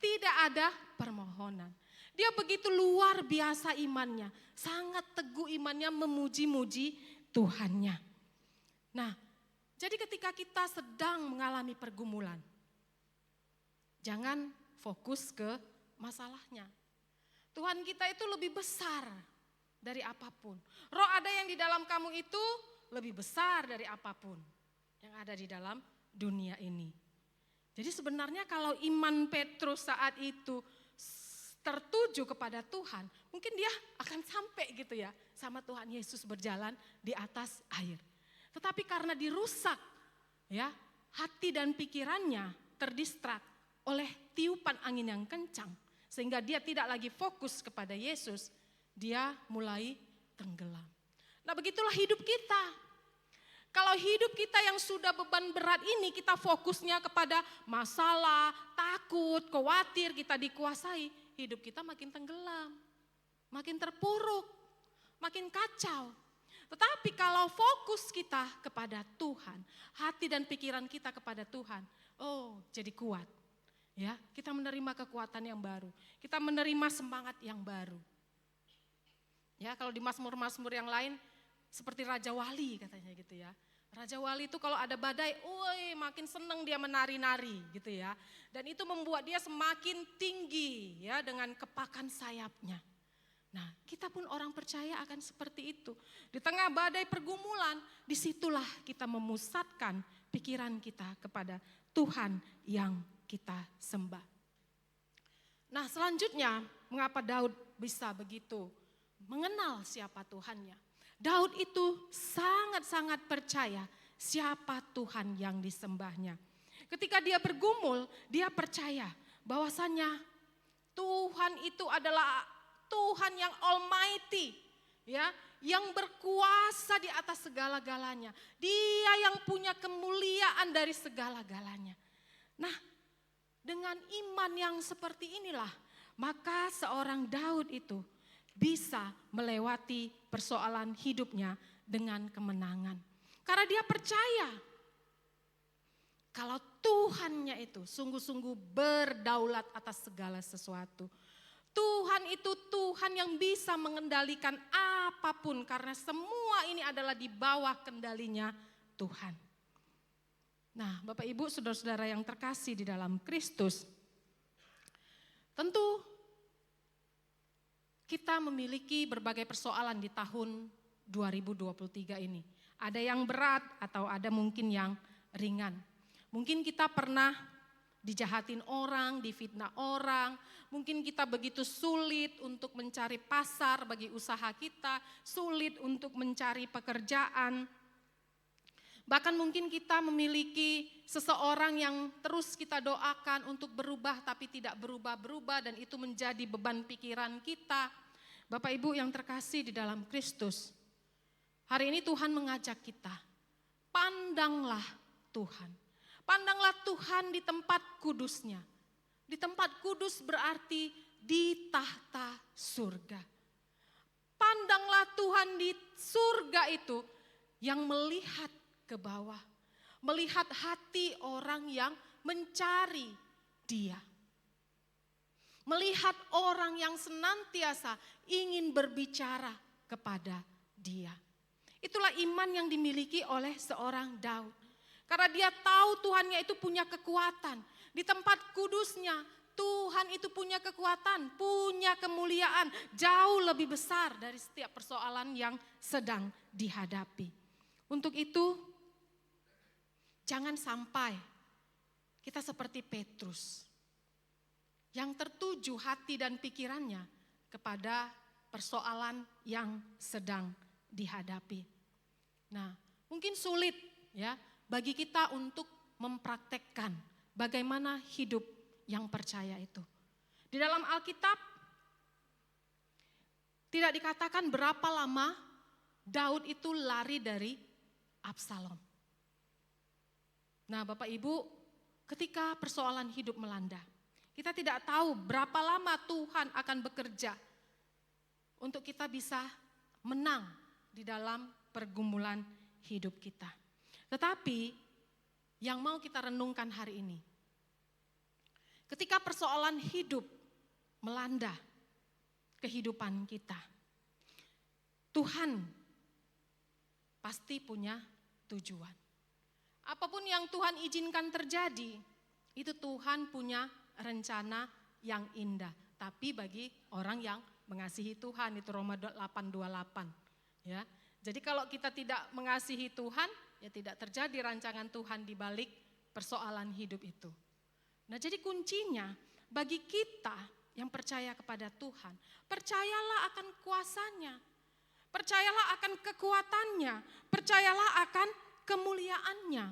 Tidak ada permohonan. Dia begitu luar biasa imannya. Sangat teguh imannya memuji-muji Tuhannya. Nah, jadi ketika kita sedang mengalami pergumulan, jangan fokus ke masalahnya. Tuhan kita itu lebih besar dari apapun. Roh ada yang di dalam kamu itu lebih besar dari apapun yang ada di dalam dunia ini. Jadi sebenarnya kalau iman Petrus saat itu tertuju kepada Tuhan, mungkin dia akan sampai gitu ya sama Tuhan Yesus berjalan di atas air. Tetapi karena dirusak ya hati dan pikirannya terdistrak oleh tiupan angin yang kencang, sehingga dia tidak lagi fokus kepada Yesus, dia mulai tenggelam. Nah begitulah hidup kita. Kalau hidup kita yang sudah beban berat ini kita fokusnya kepada masalah, takut, khawatir, kita dikuasai, hidup kita makin tenggelam, makin terpuruk, makin kacau. Tetapi kalau fokus kita kepada Tuhan, hati dan pikiran kita kepada Tuhan, oh jadi kuat. Ya, kita menerima kekuatan yang baru, kita menerima semangat yang baru. Ya, kalau di mazmur-mazmur yang lain seperti Raja Wali katanya gitu ya. Raja Wali itu kalau ada badai, makin senang dia menari-nari gitu ya. Dan itu membuat dia semakin tinggi ya dengan kepakan sayapnya. Nah, kita pun orang percaya akan seperti itu. Di tengah badai pergumulan, disitulah kita memusatkan pikiran kita kepada Tuhan yang kita sembah. Nah, selanjutnya mengapa Daud bisa begitu mengenal siapa Tuhannya? Daud itu sangat-sangat percaya siapa Tuhan yang disembahnya. Ketika dia bergumul, dia percaya bahwasannya Tuhan itu adalah Tuhan yang Almighty, ya, yang berkuasa di atas segala-galanya. Dia yang punya kemuliaan dari segala-galanya. Nah, dengan iman yang seperti inilah, maka seorang Daud itu bisa melewati persoalan hidupnya dengan kemenangan. Karena dia percaya kalau Tuhannya itu sungguh-sungguh berdaulat atas segala sesuatu. Tuhan itu Tuhan yang bisa mengendalikan apapun karena semua ini adalah di bawah kendalinya Tuhan. Nah, Bapak Ibu, saudara-saudara yang terkasih di dalam Kristus, tentu kita memiliki berbagai persoalan di tahun 2023 ini. Ada yang berat atau ada mungkin yang ringan. Mungkin kita pernah dijahatin orang, difitnah orang. Mungkin kita begitu sulit untuk mencari pasar bagi usaha kita, sulit untuk mencari pekerjaan. Bahkan mungkin kita memiliki seseorang yang terus kita doakan untuk berubah tapi tidak berubah-berubah dan itu menjadi beban pikiran kita. Bapak Ibu yang terkasih di dalam Kristus, hari ini Tuhan mengajak kita, pandanglah Tuhan. Pandanglah Tuhan di tempat kudusnya. Di tempat kudus berarti di tahta surga. Pandanglah Tuhan di surga itu yang melihat ke bawah. Melihat hati orang yang mencari Dia. Melihat orang yang senantiasa ingin berbicara kepada Dia. Itulah iman yang dimiliki oleh seorang Daud. Karena dia tahu Tuhannya itu punya kekuatan. Di tempat kudusnya Tuhan itu punya kekuatan, punya kemuliaan jauh lebih besar dari setiap persoalan yang sedang dihadapi. Untuk itu jangan sampai kita seperti Petrus yang tertuju hati dan pikirannya kepada persoalan yang sedang dihadapi. Nah, mungkin sulit ya bagi kita untuk mempraktekkan bagaimana hidup yang percaya itu. Di dalam Alkitab tidak dikatakan berapa lama Daud itu lari dari Absalom. Nah, Bapak Ibu, ketika persoalan hidup melanda, kita tidak tahu berapa lama Tuhan akan bekerja untuk kita bisa menang di dalam pergumulan hidup kita. Tetapi yang mau kita renungkan hari ini, ketika persoalan hidup melanda kehidupan kita, Tuhan pasti punya tujuan. Apapun yang Tuhan izinkan terjadi, itu Tuhan punya rencana yang indah. Tapi bagi orang yang mengasihi Tuhan, itu Roma 8:28. Ya. Jadi kalau kita tidak mengasihi Tuhan, ya tidak terjadi rancangan Tuhan di balik persoalan hidup itu. Nah, jadi kuncinya bagi kita yang percaya kepada Tuhan, percayalah akan kuasanya, percayalah akan kekuatannya, percayalah akan kemuliaannya.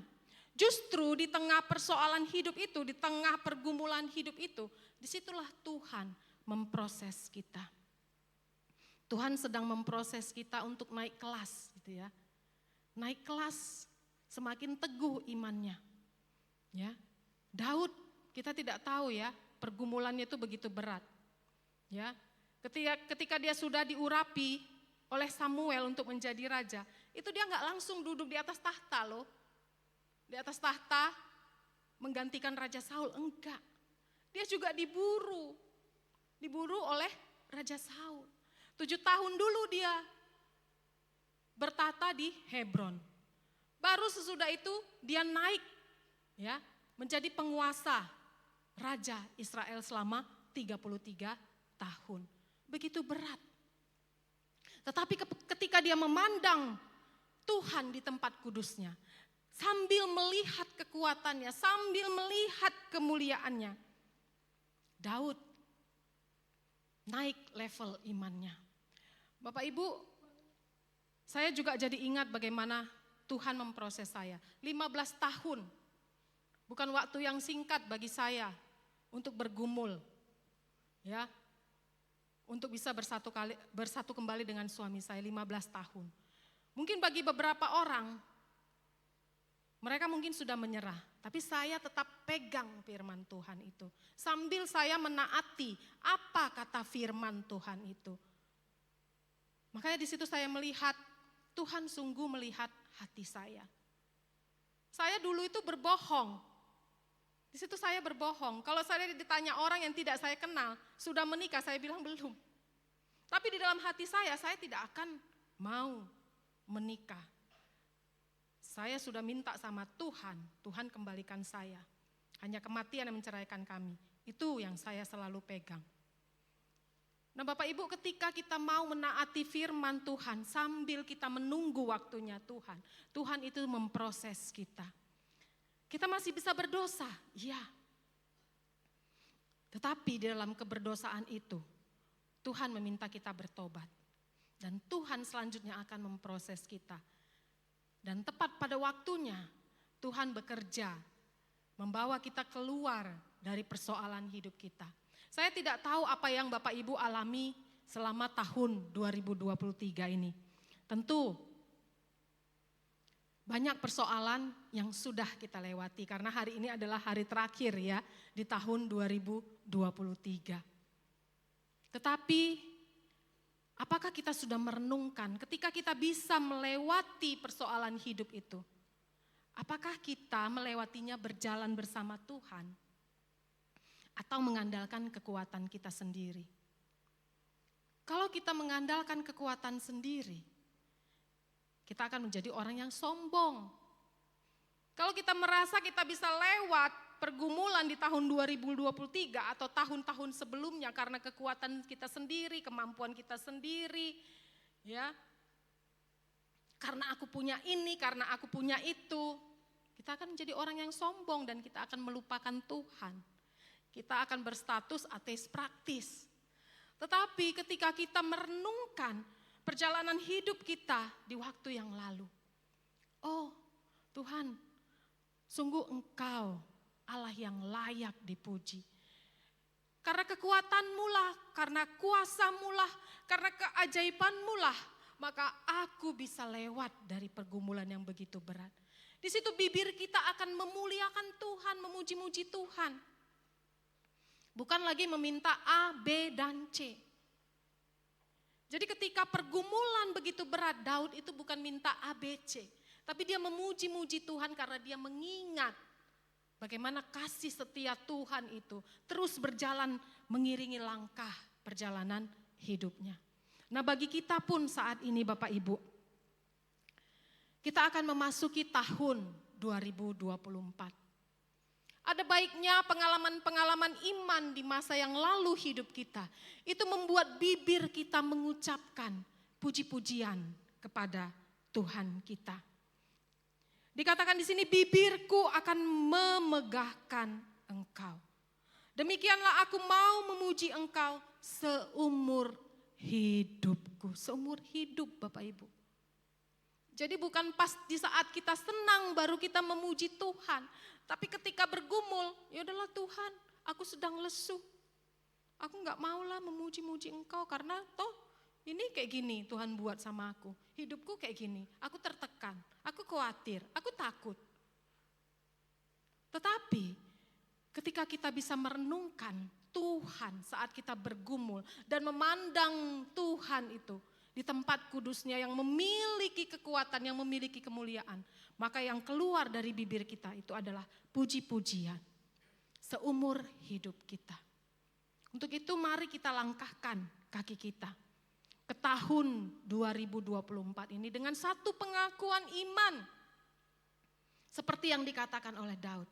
Justru di tengah persoalan hidup itu, di tengah pergumulan hidup itu, disitulah Tuhan memproses kita. Tuhan sedang memproses kita untuk naik kelas, gitu ya. Naik kelas, semakin teguh imannya. Ya. Daud, kita tidak tahu ya, pergumulannya itu begitu berat. Ya. Ketika dia sudah diurapi oleh Samuel untuk menjadi raja, itu dia nggak langsung duduk di atas tahta loh. Di atas tahta menggantikan Raja Saul, enggak. Dia juga diburu oleh Raja Saul. 7 tahun dulu dia bertata di Hebron. Baru sesudah itu dia naik ya menjadi penguasa Raja Israel selama 33 tahun. Begitu berat. Tetapi ketika dia memandang Tuhan di tempat kudusnya, sambil melihat kekuatannya, sambil melihat kemuliaannya, Daud naik level imannya. Bapak Ibu, saya juga jadi ingat bagaimana Tuhan memproses saya. 15 tahun, bukan waktu yang singkat bagi saya untuk bergumul, ya, untuk bisa bersatu kembali dengan suami saya 15 tahun. Mungkin bagi beberapa orang, mereka mungkin sudah menyerah, tapi saya tetap pegang firman Tuhan itu. Sambil saya menaati apa kata firman Tuhan itu. Makanya di situ saya melihat, Tuhan sungguh melihat hati saya. Saya dulu itu berbohong. Di situ saya berbohong. Kalau saya ditanya orang yang tidak saya kenal, sudah menikah, saya bilang belum. Tapi di dalam hati saya tidak akan mau menikah. Saya sudah minta sama Tuhan, Tuhan kembalikan saya. Hanya kematian yang menceraikan kami. Itu yang saya selalu pegang. Nah Bapak Ibu, ketika kita mau menaati firman Tuhan sambil kita menunggu waktunya Tuhan, Tuhan itu memproses kita. Kita masih bisa berdosa, iya. Tetapi di dalam keberdosaan itu, Tuhan meminta kita bertobat. Dan Tuhan selanjutnya akan memproses kita. Dan tepat pada waktunya, Tuhan bekerja, membawa kita keluar dari persoalan hidup kita. Saya tidak tahu apa yang Bapak Ibu alami selama tahun 2023 ini. Tentu banyak persoalan yang sudah kita lewati karena hari ini adalah hari terakhir ya di tahun 2023. Tetapi apakah kita sudah merenungkan ketika kita bisa melewati persoalan hidup itu? Apakah kita melewatinya berjalan bersama Tuhan? Atau mengandalkan kekuatan kita sendiri? Kalau kita mengandalkan kekuatan sendiri, kita akan menjadi orang yang sombong. Kalau kita merasa kita bisa lewat pergumulan di tahun 2023 atau tahun-tahun sebelumnya karena kekuatan kita sendiri, kemampuan kita sendiri, ya. Karena aku punya ini, karena aku punya itu, kita akan menjadi orang yang sombong dan kita akan melupakan Tuhan. Kita akan berstatus ateis praktis. Tetapi ketika kita merenungkan perjalanan hidup kita di waktu yang lalu. Oh Tuhan, sungguh Engkau Allah yang layak dipuji. Karena kekuatan-Mu lah, karena kuasa-Mu lah, karena keajaiban-Mu lah, maka aku bisa lewat dari pergumulan yang begitu berat. Di situ bibir kita akan memuliakan Tuhan, memuji-muji Tuhan. Bukan lagi meminta A, B, dan C. Jadi ketika pergumulan begitu berat, Daud itu bukan minta A, B, C. Tapi dia memuji-muji Tuhan karena dia mengingat bagaimana kasih setia Tuhan itu terus berjalan mengiringi langkah perjalanan hidupnya. Nah, bagi kita pun saat ini Bapak Ibu, kita akan memasuki tahun 2024. Ada baiknya pengalaman-pengalaman iman di masa yang lalu hidup kita itu membuat bibir kita mengucapkan puji-pujian kepada Tuhan kita. Dikatakan di sini, bibirku akan memegahkan Engkau. Demikianlah aku mau memuji Engkau seumur hidupku. Seumur hidup Bapak Ibu. Jadi bukan pas di saat kita senang baru kita memuji Tuhan. Tapi ketika bergumul, ya udahlah Tuhan, aku sedang lesu. Aku gak maulah memuji-muji Engkau karena toh ini kayak gini Tuhan buat sama aku. Hidupku kayak gini, aku tertekan, aku khawatir, aku takut. Tetapi ketika kita bisa merenungkan Tuhan saat kita bergumul dan memandang Tuhan itu di tempat kudusnya yang memiliki kekuatan, yang memiliki kemuliaan, maka yang keluar dari bibir kita itu adalah puji-pujian seumur hidup kita. Untuk itu mari kita langkahkan kaki kita ke tahun 2024 ini dengan satu pengakuan iman. Seperti yang dikatakan oleh Daud,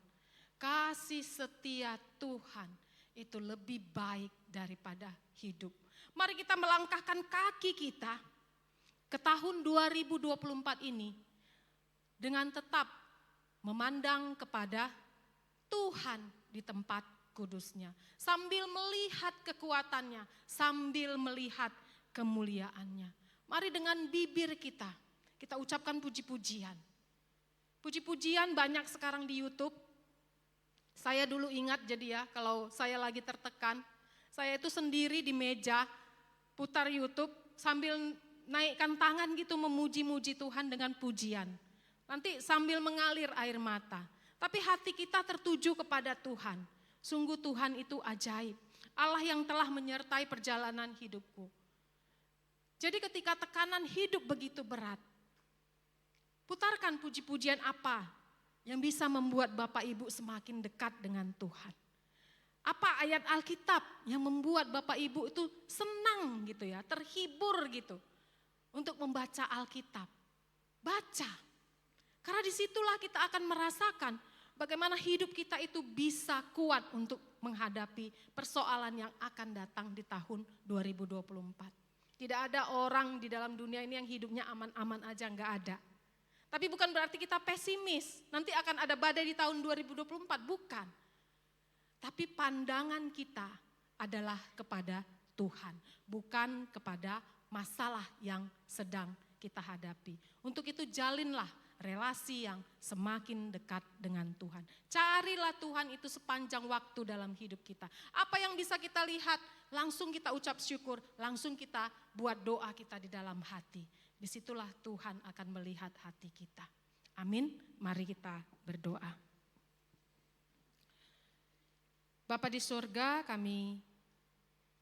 kasih setia Tuhan itu lebih baik daripada hidup. Mari kita melangkahkan kaki kita ke tahun 2024 ini dengan tetap memandang kepada Tuhan di tempat kudusnya. Sambil melihat kekuatannya, sambil melihat kemuliaannya. Mari dengan bibir kita ucapkan puji-pujian. Puji-pujian banyak sekarang di YouTube. Saya dulu ingat jadi ya, kalau saya lagi tertekan, saya itu sendiri di meja putar YouTube sambil naikkan tangan gitu memuji-muji Tuhan dengan pujian. Nanti sambil mengalir air mata. Tapi hati kita tertuju kepada Tuhan. Sungguh Tuhan itu ajaib. Allah yang telah menyertai perjalanan hidupku. Jadi ketika tekanan hidup begitu berat, putarkan puji-pujian apa yang bisa membuat Bapak Ibu semakin dekat dengan Tuhan. Apa ayat Alkitab yang membuat Bapak Ibu itu senang gitu ya, terhibur gitu untuk membaca Alkitab. Baca, karena disitulah kita akan merasakan bagaimana hidup kita itu bisa kuat untuk menghadapi persoalan yang akan datang di tahun 2024. Tidak ada orang di dalam dunia ini yang hidupnya aman-aman aja, enggak ada. Tapi bukan berarti kita pesimis, nanti akan ada badai di tahun 2024, bukan. Tapi pandangan kita adalah kepada Tuhan, bukan kepada masalah yang sedang kita hadapi. Untuk itu jalinlah relasi yang semakin dekat dengan Tuhan. Carilah Tuhan itu sepanjang waktu dalam hidup kita. Apa yang bisa kita lihat, langsung kita ucap syukur, langsung kita buat doa kita di dalam hati. Disitulah Tuhan akan melihat hati kita. Amin, mari kita berdoa. Bapa di surga, kami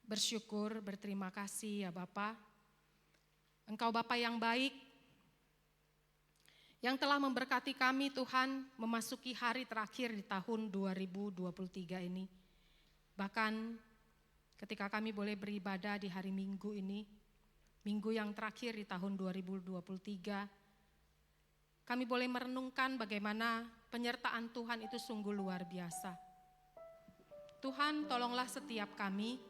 bersyukur, berterima kasih ya Bapa. Engkau Bapa yang baik, yang telah memberkati kami Tuhan memasuki hari terakhir di tahun 2023 ini. Bahkan ketika kami boleh beribadah di hari Minggu ini, Minggu yang terakhir di tahun 2023, kami boleh merenungkan bagaimana penyertaan Tuhan itu sungguh luar biasa. Tuhan tolonglah setiap kami,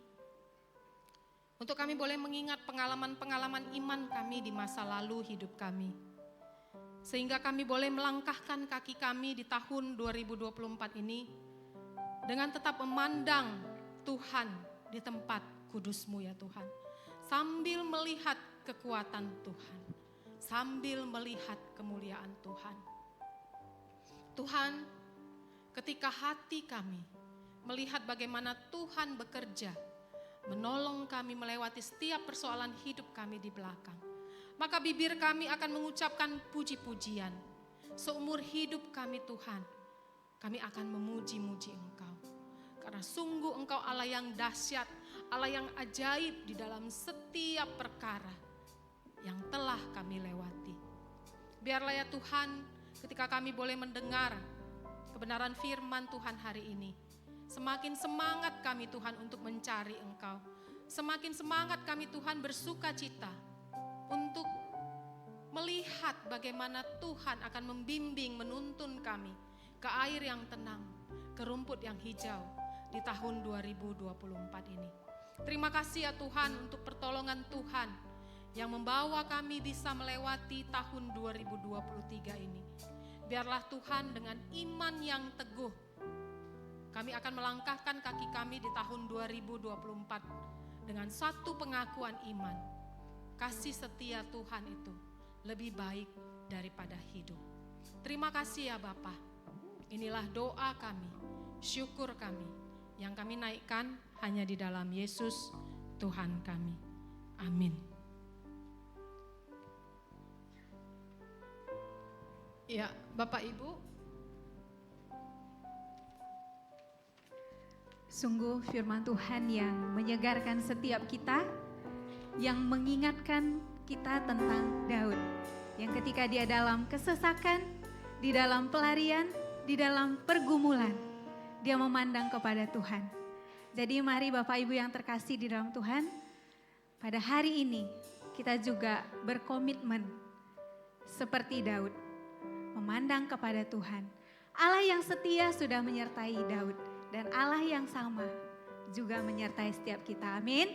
untuk kami boleh mengingat pengalaman-pengalaman iman kami di masa lalu hidup kami. Sehingga kami boleh melangkahkan kaki kami di tahun 2024 ini dengan tetap memandang Tuhan di tempat kudus-Mu ya Tuhan. Sambil melihat kekuatan Tuhan, sambil melihat kemuliaan Tuhan. Tuhan, ketika hati kami melihat bagaimana Tuhan bekerja, menolong kami melewati setiap persoalan hidup kami di belakang, maka bibir kami akan mengucapkan puji-pujian. Seumur hidup kami Tuhan, kami akan memuji-muji Engkau. Karena sungguh Engkau Allah yang dahsyat, Allah yang ajaib di dalam setiap perkara yang telah kami lewati. Biarlah ya Tuhan, ketika kami boleh mendengar kebenaran firman Tuhan hari ini, semakin semangat kami Tuhan untuk mencari Engkau. Semakin semangat kami Tuhan bersuka cita untuk melihat bagaimana Tuhan akan membimbing, menuntun kami ke air yang tenang, ke rumput yang hijau di tahun 2024 ini. Terima kasih ya Tuhan untuk pertolongan Tuhan yang membawa kami bisa melewati tahun 2023 ini. Biarlah Tuhan dengan iman yang teguh, kami akan melangkahkan kaki kami di tahun 2024 dengan satu pengakuan iman. Kasih setia Tuhan itu lebih baik daripada hidup. Terima kasih ya Bapa. Inilah doa kami, syukur kami yang kami naikkan hanya di dalam Yesus Tuhan kami. Amin. Ya, Bapak Ibu. Sungguh firman Tuhan yang menyegarkan setiap kita, yang mengingatkan kita tentang Daud, yang ketika dia dalam kesesakan, di dalam pelarian, di dalam pergumulan, dia memandang kepada Tuhan. Jadi mari Bapak Ibu yang terkasih di dalam Tuhan, pada hari ini kita juga berkomitmen seperti Daud, memandang kepada Tuhan. Allah yang setia sudah menyertai Daud, dan Allah yang sama juga menyertai setiap kita. Amin.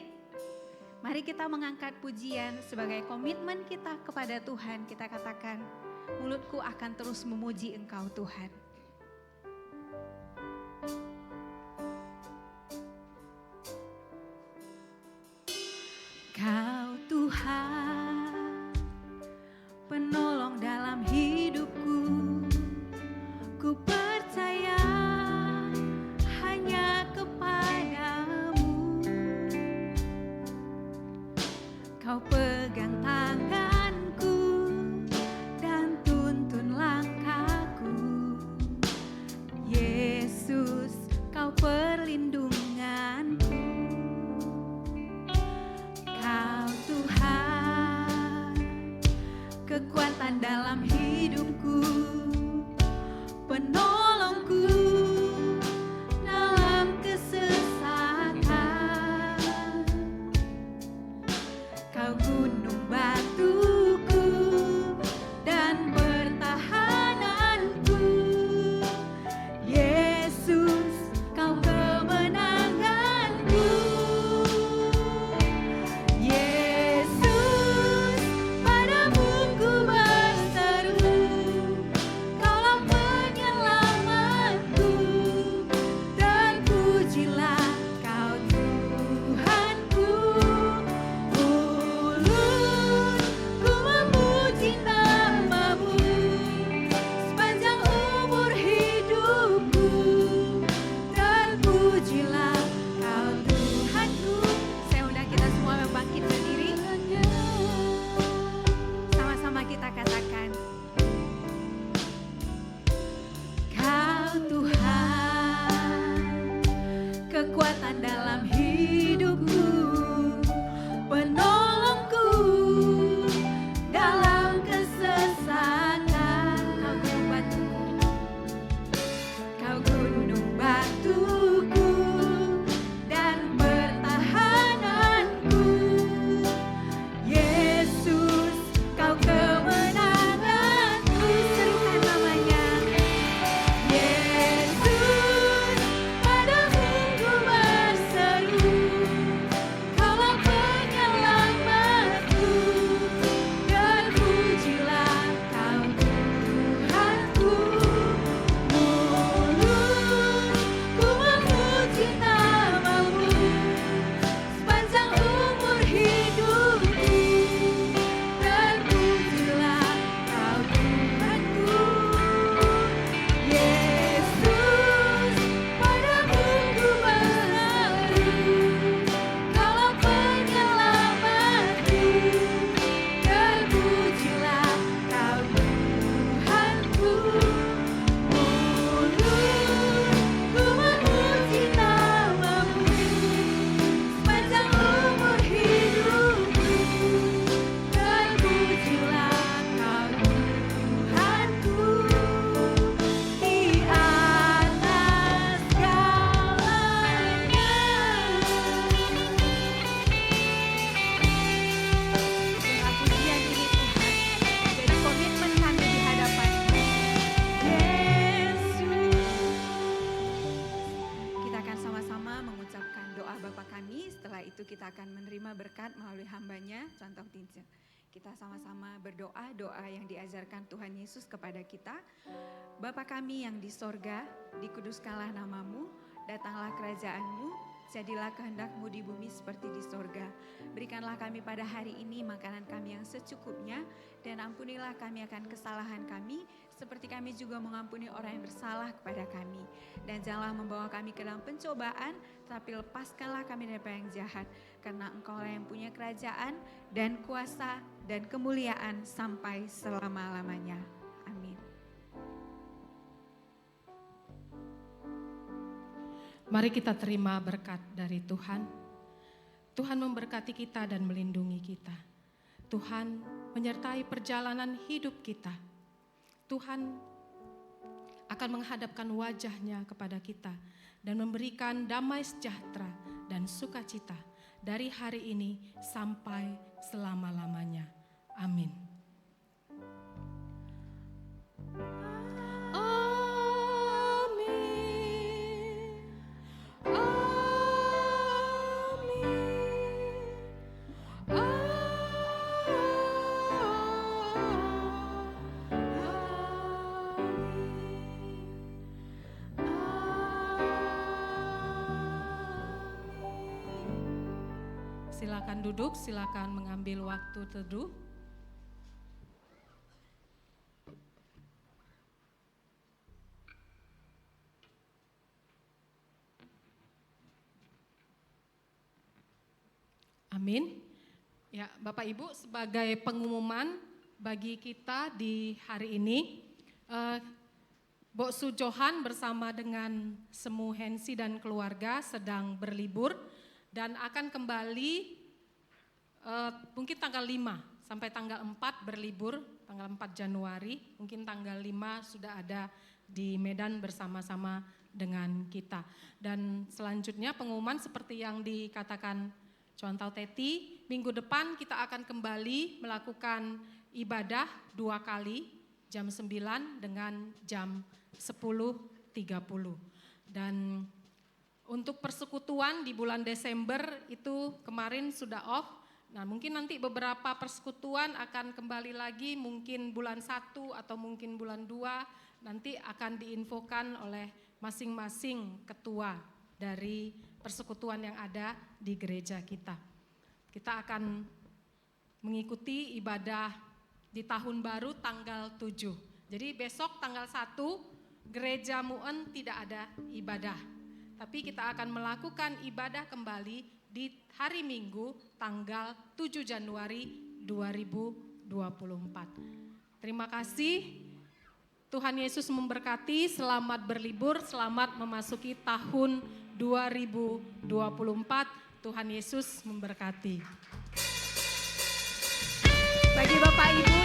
Mari kita mengangkat pujian sebagai komitmen kita kepada Tuhan. Kita katakan, mulutku akan terus memuji Engkau Tuhan. Kau Tuhan, penolong dalam hidupku, ku percaya hanya kepadamu. Kau pegang tanganku dan tuntun langkahku. Yesus, Kau perlindunganku. Kau Tuhan, kekuatan dalam hidupku, penolong kita akan menerima berkat melalui hambanya, contoh Tinja. Kita sama-sama berdoa, doa yang diajarkan Tuhan Yesus kepada kita. Bapa kami yang di sorga, dikuduskanlah namamu, datanglah kerajaanmu, jadilah kehendak-Mu di bumi seperti di sorga. Berikanlah kami pada hari ini makanan kami yang secukupnya, dan ampunilah kami akan kesalahan kami, seperti kami juga mengampuni orang yang bersalah kepada kami. Dan janganlah membawa kami ke dalam pencobaan, tapi lepaskanlah kami daripada yang jahat. Karena Engkau-lah yang punya kerajaan dan kuasa dan kemuliaan sampai selama-lamanya. Amin. Mari kita terima berkat dari Tuhan. Tuhan memberkati kita dan melindungi kita. Tuhan menyertai perjalanan hidup kita. Tuhan akan menghadapkan wajahnya kepada kita dan memberikan damai sejahtera dan sukacita dari hari ini sampai selama-lamanya. Amin. Silakan duduk, silakan mengambil waktu teduh. Amin. Ya, Bapak Ibu, sebagai pengumuman bagi kita di hari ini, Bok Su Johan bersama dengan Semu Hensi dan keluarga sedang berlibur dan akan kembali mungkin tanggal 5 sampai tanggal 4 berlibur, tanggal 4 Januari, mungkin tanggal 5 sudah ada di Medan bersama-sama dengan kita. Dan selanjutnya pengumuman seperti yang dikatakan Contoh Teti, minggu depan kita akan kembali melakukan ibadah 2 kali, jam 9 dengan jam 10.30. Dan untuk persekutuan di bulan Desember itu kemarin sudah off. Nah, mungkin nanti beberapa persekutuan akan kembali lagi, mungkin bulan 1 atau mungkin bulan 2, nanti akan diinfokan oleh masing-masing ketua dari persekutuan yang ada di gereja kita. Kita akan mengikuti ibadah di tahun baru tanggal 7. Jadi besok tanggal 1 gereja Muen tidak ada ibadah. Tapi kita akan melakukan ibadah kembali di hari Minggu tanggal 7 Januari 2024. Terima kasih. Tuhan Yesus memberkati, selamat berlibur, selamat memasuki tahun 2024. Tuhan Yesus memberkati. Bagi Bapak Ibu